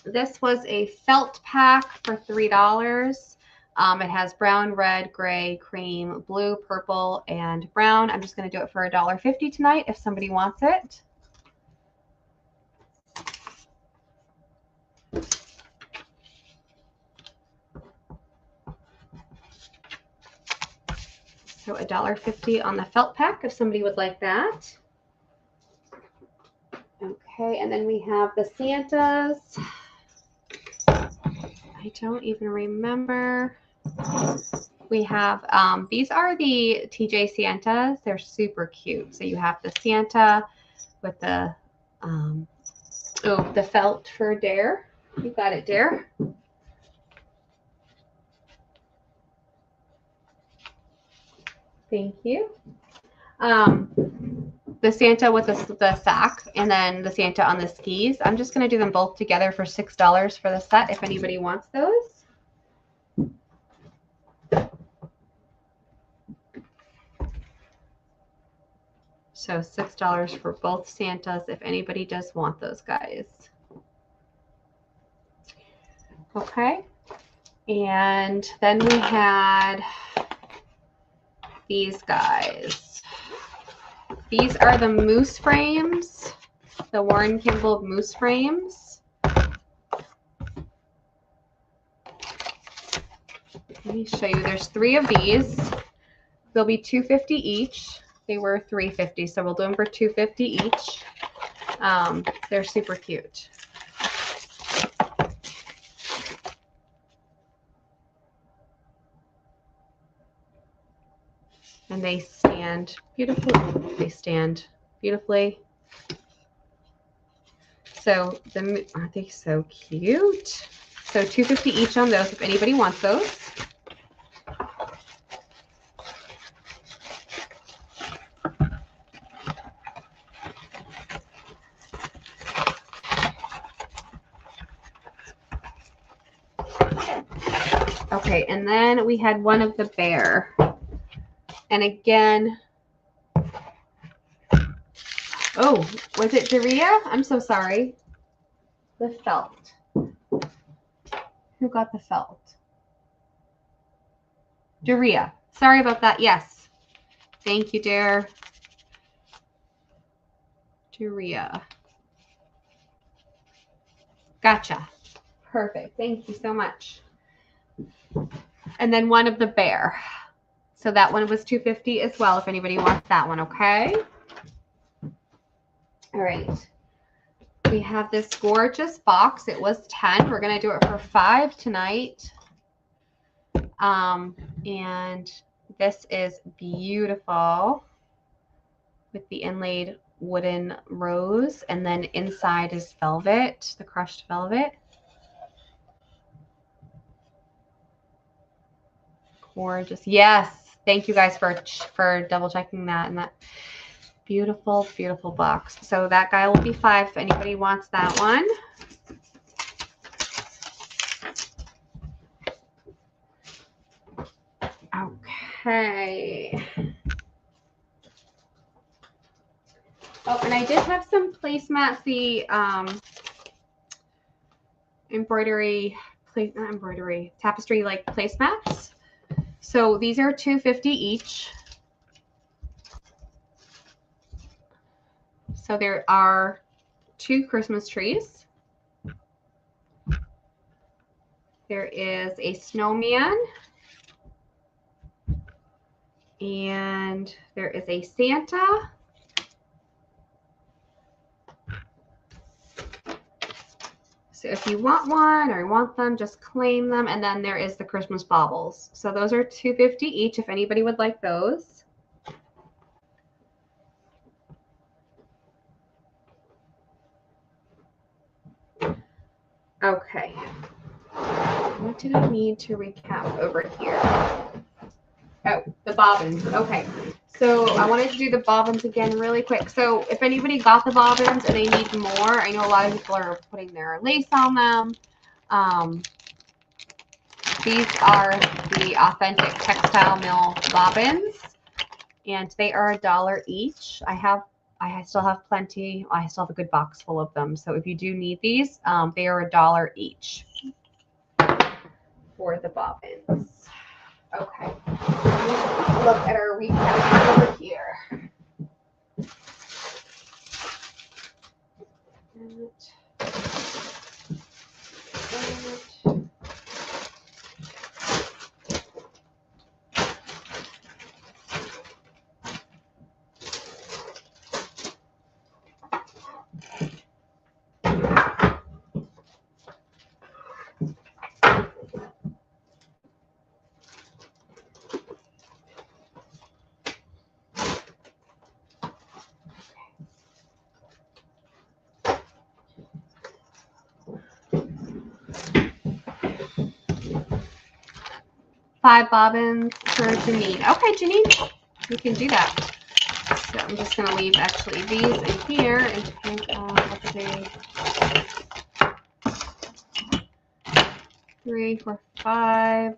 [SPEAKER 1] This was a felt pack for $3. It has brown, red, gray, cream, blue, purple, and brown. I'm just going to do it for $1.50 tonight if somebody wants it. So $1.50 on the felt pack if somebody would like that. Okay, and then we have the Santas. I don't even remember. We have, these are the TJ Santas. They're super cute. So you have the Santa with the, the felt for Dare. You got it, Dare. Thank you. The Santa with the sack, and then the Santa on the skis. I'm just going to do them both together for $6 for the set if anybody wants those. So $6 for both Santas if anybody does want those guys. Okay. And then we had these guys. These are the moose frames, the Warren Kimball moose frames. Let me show you. There's 3 of these. They'll be $2.50 each. They were $3.50, so we'll do them for $2.50 each. They're super cute. And they stand beautifully. They stand beautifully. So aren't they so cute? So $2.50 each on those if anybody wants those. Okay, and then we had one of the bear. And again, oh, was it Daria? I'm so sorry. The felt. Who got the felt? Daria. Sorry about that. Yes. Thank you, Dare. Daria. Gotcha. Perfect. Thank you so much. And then one of the bear. So that one was $2.50 as well if anybody wants that one, okay? All right. We have this gorgeous box. It was 10. We're going to do it for 5 tonight. And this is beautiful with the inlaid wooden rose. And then inside is velvet, the crushed velvet. Gorgeous. Yes. Thank you guys for double checking that. And that beautiful, beautiful box. So that guy will be 5 if anybody wants that one. Okay. Oh, and I did have some placemats, the tapestry like placemats. So these are $2.50 each. So there are 2 Christmas trees. There is a snowman. And there is a Santa. So if you want one or want them, just claim them. And then there is the Christmas baubles. So those are $2.50 each if anybody would like those. Okay. What did I need to recap over here? Oh, the bobbins. Okay. So I wanted to do the bobbins again really quick. So if anybody got the bobbins and they need more, I know a lot of people are putting their lace on them. These are the authentic textile mill bobbins, and they are $1 each. I still have plenty. I still have a good box full of them. So if you do need these, they are $1 each for the bobbins. Okay. Look at our recap over here. Five bobbins for Janine. Okay, Janine, you can do that. So I'm just going to leave actually these in here and take let's see, 3, 4, 5.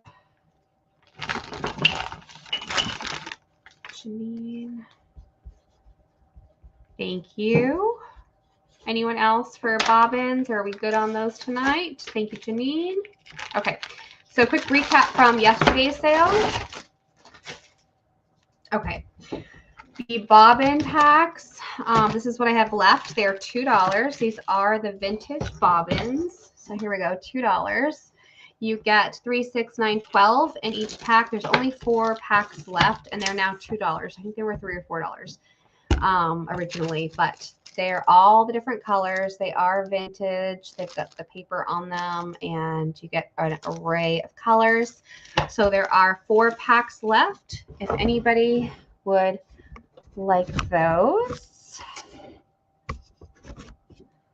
[SPEAKER 1] Janine. Thank you. Anyone else for bobbins? Are we good on those tonight? Thank you, Janine. Okay. So quick recap from yesterday's sale. Okay. The bobbin packs, this is what I have left. They're $2. These are the vintage bobbins. So here we go, $2. You get 3, 6, 9, 12 in each pack. There's only 4 packs left, and they're now $2. I think they were $3 or $4 originally, but they're all the different colors. They are vintage. They've got the paper on them, and you get an array of colors. So there are 4 packs left. If anybody would like those.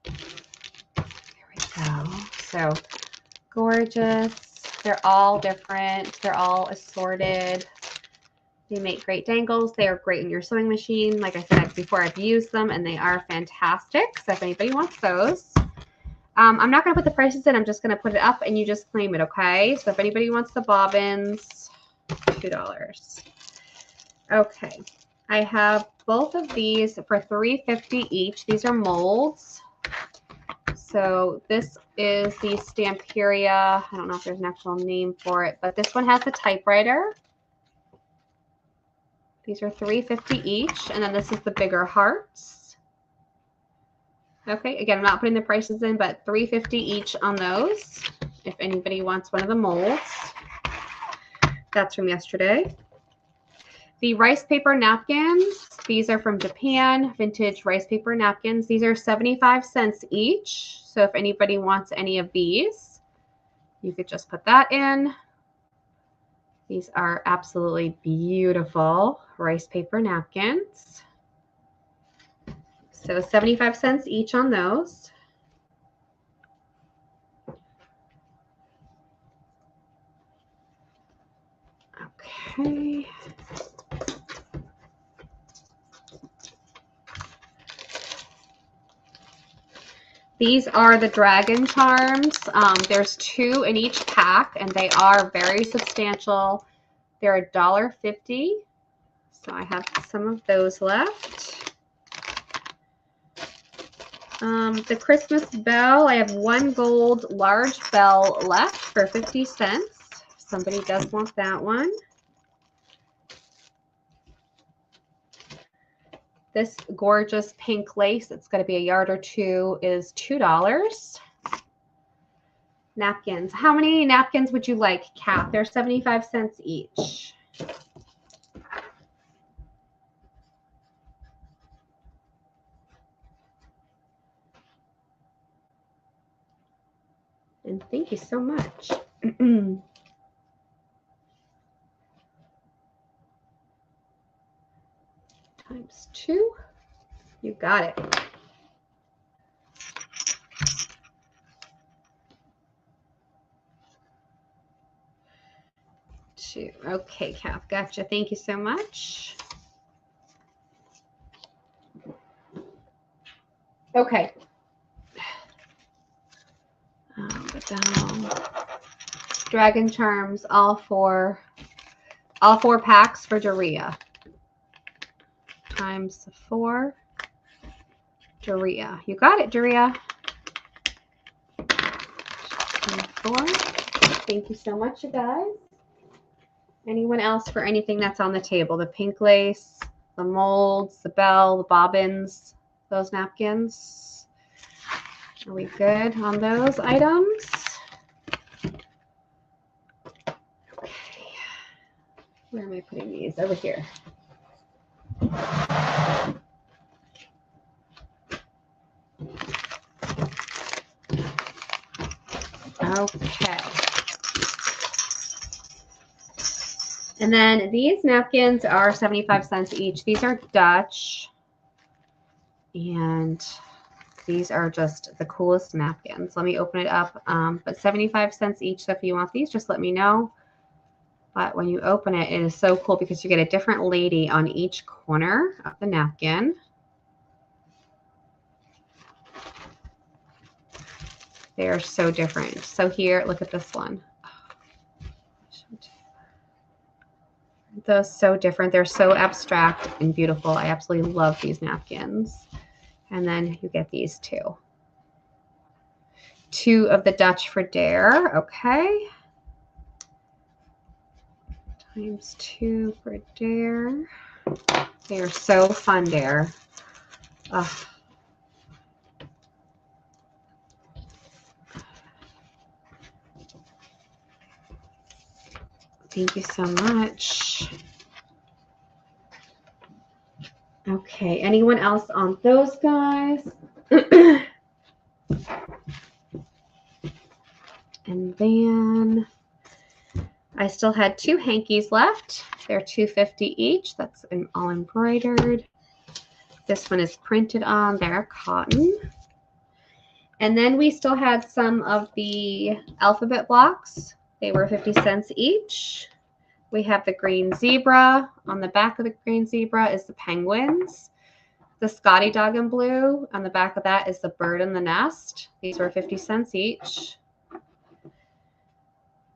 [SPEAKER 1] There we go. So gorgeous. They're all different. They're all assorted. They make great dangles. They are great in your sewing machine. Like I said before, I've used them and they are fantastic. So if anybody wants those, I'm not going to put the prices in. I'm just going to put it up and you just claim it, okay? So if anybody wants the bobbins, $2. Okay. I have both of these for $3.50 each. These are molds. So this is the Stamperia. I don't know if there's an actual name for it, but this one has the typewriter. These are $3.50 each, and then this is the bigger hearts. Okay, again, I'm not putting the prices in, but $3.50 each on those. If anybody wants one of the molds, that's from yesterday. The rice paper napkins, these are from Japan, vintage rice paper napkins. These are 75 cents each. So if anybody wants any of these, you could just put that in. These are absolutely beautiful rice paper napkins. So 75 cents each on those. Okay. These are the dragon charms. There's 2 in each pack, and they are very substantial. They're $1.50. So I have some of those left. The Christmas bell, I have 1 gold large bell left for 50 cents. Somebody does want that one. This gorgeous pink lace, it's going to be a yard or 2, is $2. Napkins. How many napkins would you like, Kat? They're 75 cents each. And thank you so much. Times 2. You got it. Two. Okay, Cap. Gotcha. Thank you so much. Okay. Put down. Dragon Charms, all four packs for Doria. Times 4. Doria. You got it, Doria. 4. Thank you so much, you guys. Anyone else for anything that's on the table? The pink lace, the molds, the bell, the bobbins, those napkins. Are we good on those items? Okay. Where am I putting these? Over here. Okay. And then these napkins are 75 cents each. These are Dutch. And these are just the coolest napkins. Let me open it up. But 75 cents each. So if you want these, just let me know. But when you open it, it is so cool because you get a different lady on each corner of the napkin. They are so different. So here, look at this one. Those so different. They're so abstract and beautiful. I absolutely love these napkins. And then you get these two. 2 of the Dutch for Dare. Okay. Times 2 for Dare. They are so fun, Dare. Ugh. Thank you so much. Okay, anyone else on those guys? And then I still had 2 hankies left. They're $2.50 each. That's all embroidered. This one is printed on. They're cotton. And then we still had some of the alphabet blocks. They were 50 cents each. We have the green zebra. On the back of the green zebra is the penguins. The Scotty dog in blue. On the back of that is the bird in the nest. These were 50 cents each.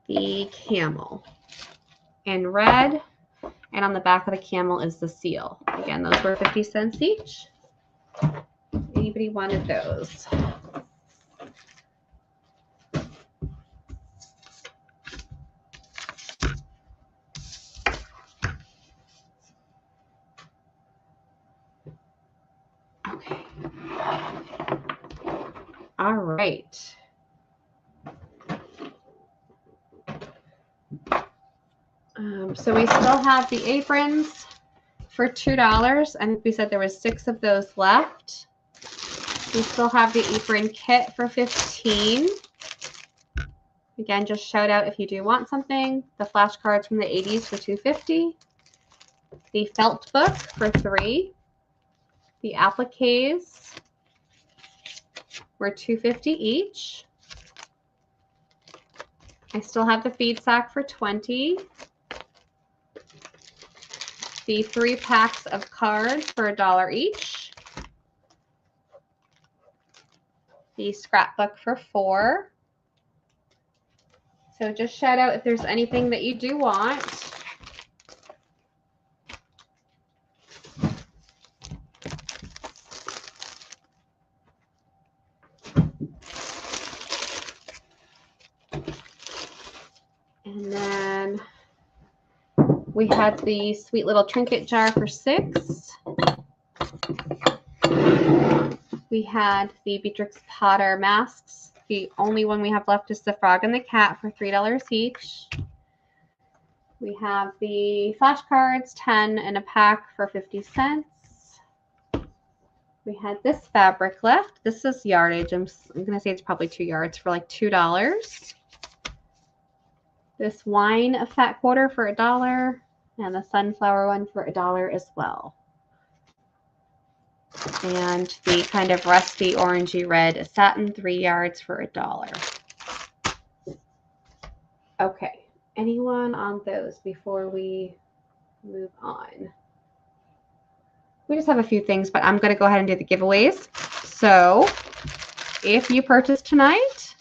[SPEAKER 1] The camel in red. And on the back of the camel is the seal. Again, those were 50 cents each. Anybody wanted those? Okay. All right. So we still have the aprons for $2. I think we said there was 6 of those left. We still have the apron kit for $15. Again, just shout out if you do want something. The flashcards from the 80s for $2.50. The felt book for $3. The appliques were $2.50 each. I still have the feed sack for $20. The 3 packs of cards for $1 each. The scrapbook for $4. So just shout out if there's anything that you do want. And then we had the sweet little trinket jar for $6. We had the Beatrix Potter masks. The only one we have left is the frog and the cat for $3 each. We have the flashcards, 10 in a pack for 50 cents. We had this fabric left. This is yardage. I'm going to say it's probably 2 yards for like $2. This wine fat quarter for $1. And the sunflower one for $1 as well. And the kind of rusty orangey red satin 3 yards for $1. Okay, anyone on those before we move on? We just have a few things, but I'm going to go ahead and do the giveaways. So if you purchase tonight,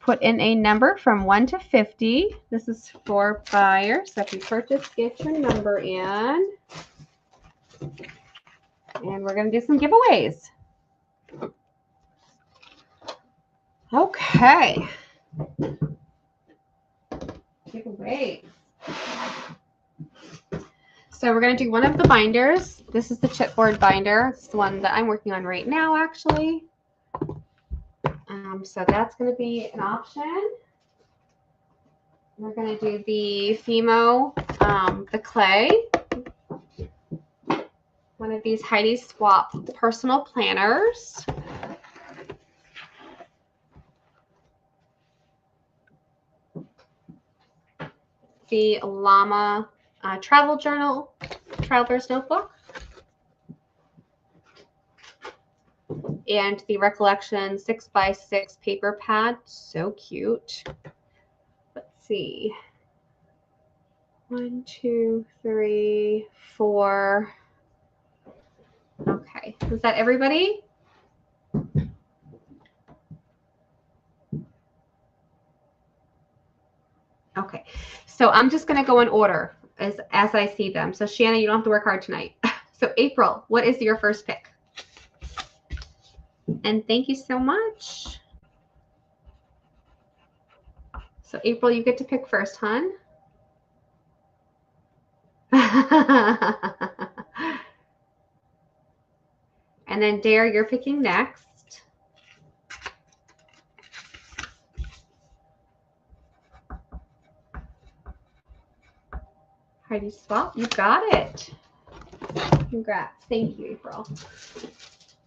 [SPEAKER 1] put in a number from 1 to 50. This is for buyers. So if you purchase, get your number in. And we're going to do some giveaways. Okay. Giveaways. So we're going to do one of the binders. This is the chipboard binder. It's the one that I'm working on right now, actually. So that's going to be an option. We're going to do the Fimo, the clay. One of these Heidi Swap personal planners. The Llama travel journal, traveler's notebook. And the Recollection 6x6 paper pad. So cute. Let's see. 1, 2, 3, 4. Okay. Was that everybody? Okay. So I'm just going to go in order as I see them. So Shanna, you don't have to work hard tonight. So April, what is your first pick? And thank you so much. So April, you get to pick first, hon. And then Dare, you're picking next. Heidi Swap, you got it. Congrats. Thank you, April.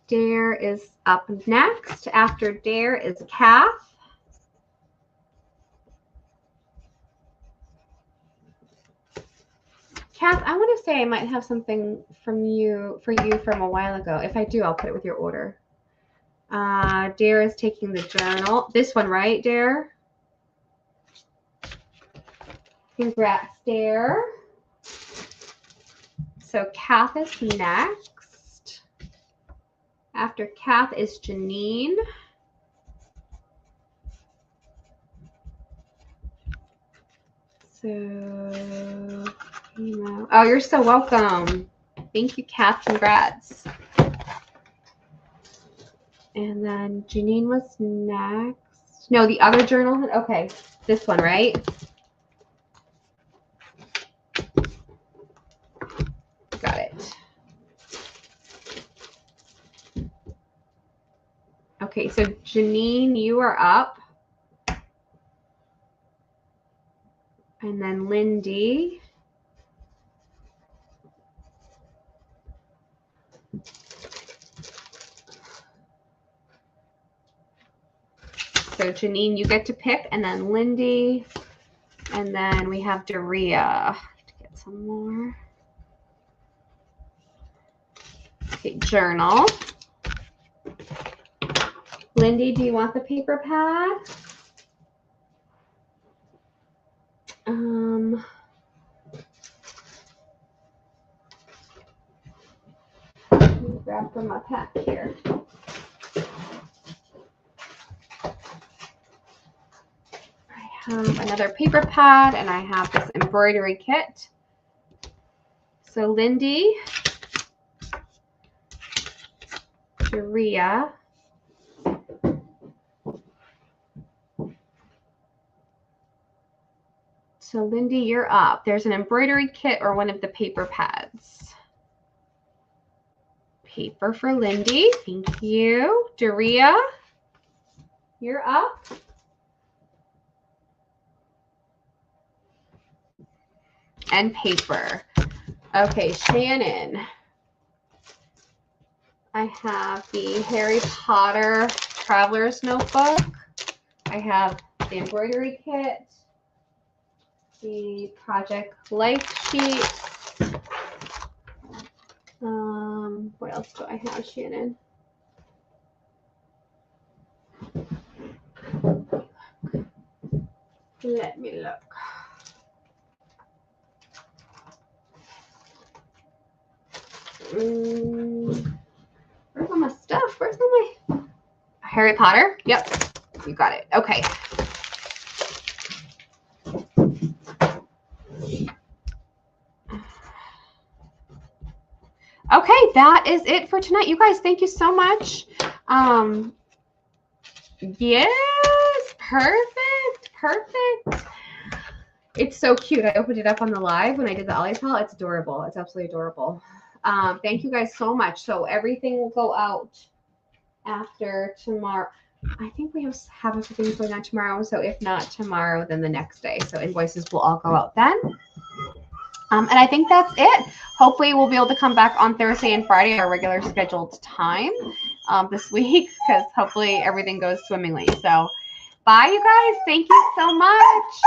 [SPEAKER 1] Dare is up next. After Dare is Kath. Kath, I want to say I might have something for you from a while ago. If I do, I'll put it with your order. Dare is taking the journal. This one, right, Dare? Congrats, Dare. So Kath is next. After Kath is Janine. So, oh, you're so welcome. Thank you, Kath. Congrats. And then Janine was next. No, the other journal. Okay, this one, right? Got it. Okay, so Janine, you are up. And then Lindy. So Janine, you get to pick, and then Lindy. And then we have Daria. I have to get some more. Okay, journal. Lindy, do you want the paper pad? Let me grab from my pack here. I have another paper pad, and I have this embroidery kit. So Lindy, Daria, so Lindy, you're up. There's an embroidery kit or one of the paper pads. Paper for Lindy. Thank you. Daria, you're up. And paper. Okay, Shannon. I have the Harry Potter Traveler's Notebook. I have the embroidery kit. The Project Life sheet. What else do I have, Shannon? Let me look. Where's all my stuff? Where's all my Harry Potter? Yep, you got it. Okay. Okay, that is it for tonight. You guys, thank you so much. Yes, perfect. It's so cute. I opened it up on the live when I did the Ollie's haul. It's adorable. It's absolutely adorable. Thank you guys so much. So everything will go out after tomorrow. I think we have a few things going on tomorrow. So if not tomorrow, then the next day. So invoices will all go out then. And I think that's it. Hopefully we'll be able to come back on Thursday and Friday, our regular scheduled time this week, because hopefully everything goes swimmingly. So bye, you guys. Thank you so much.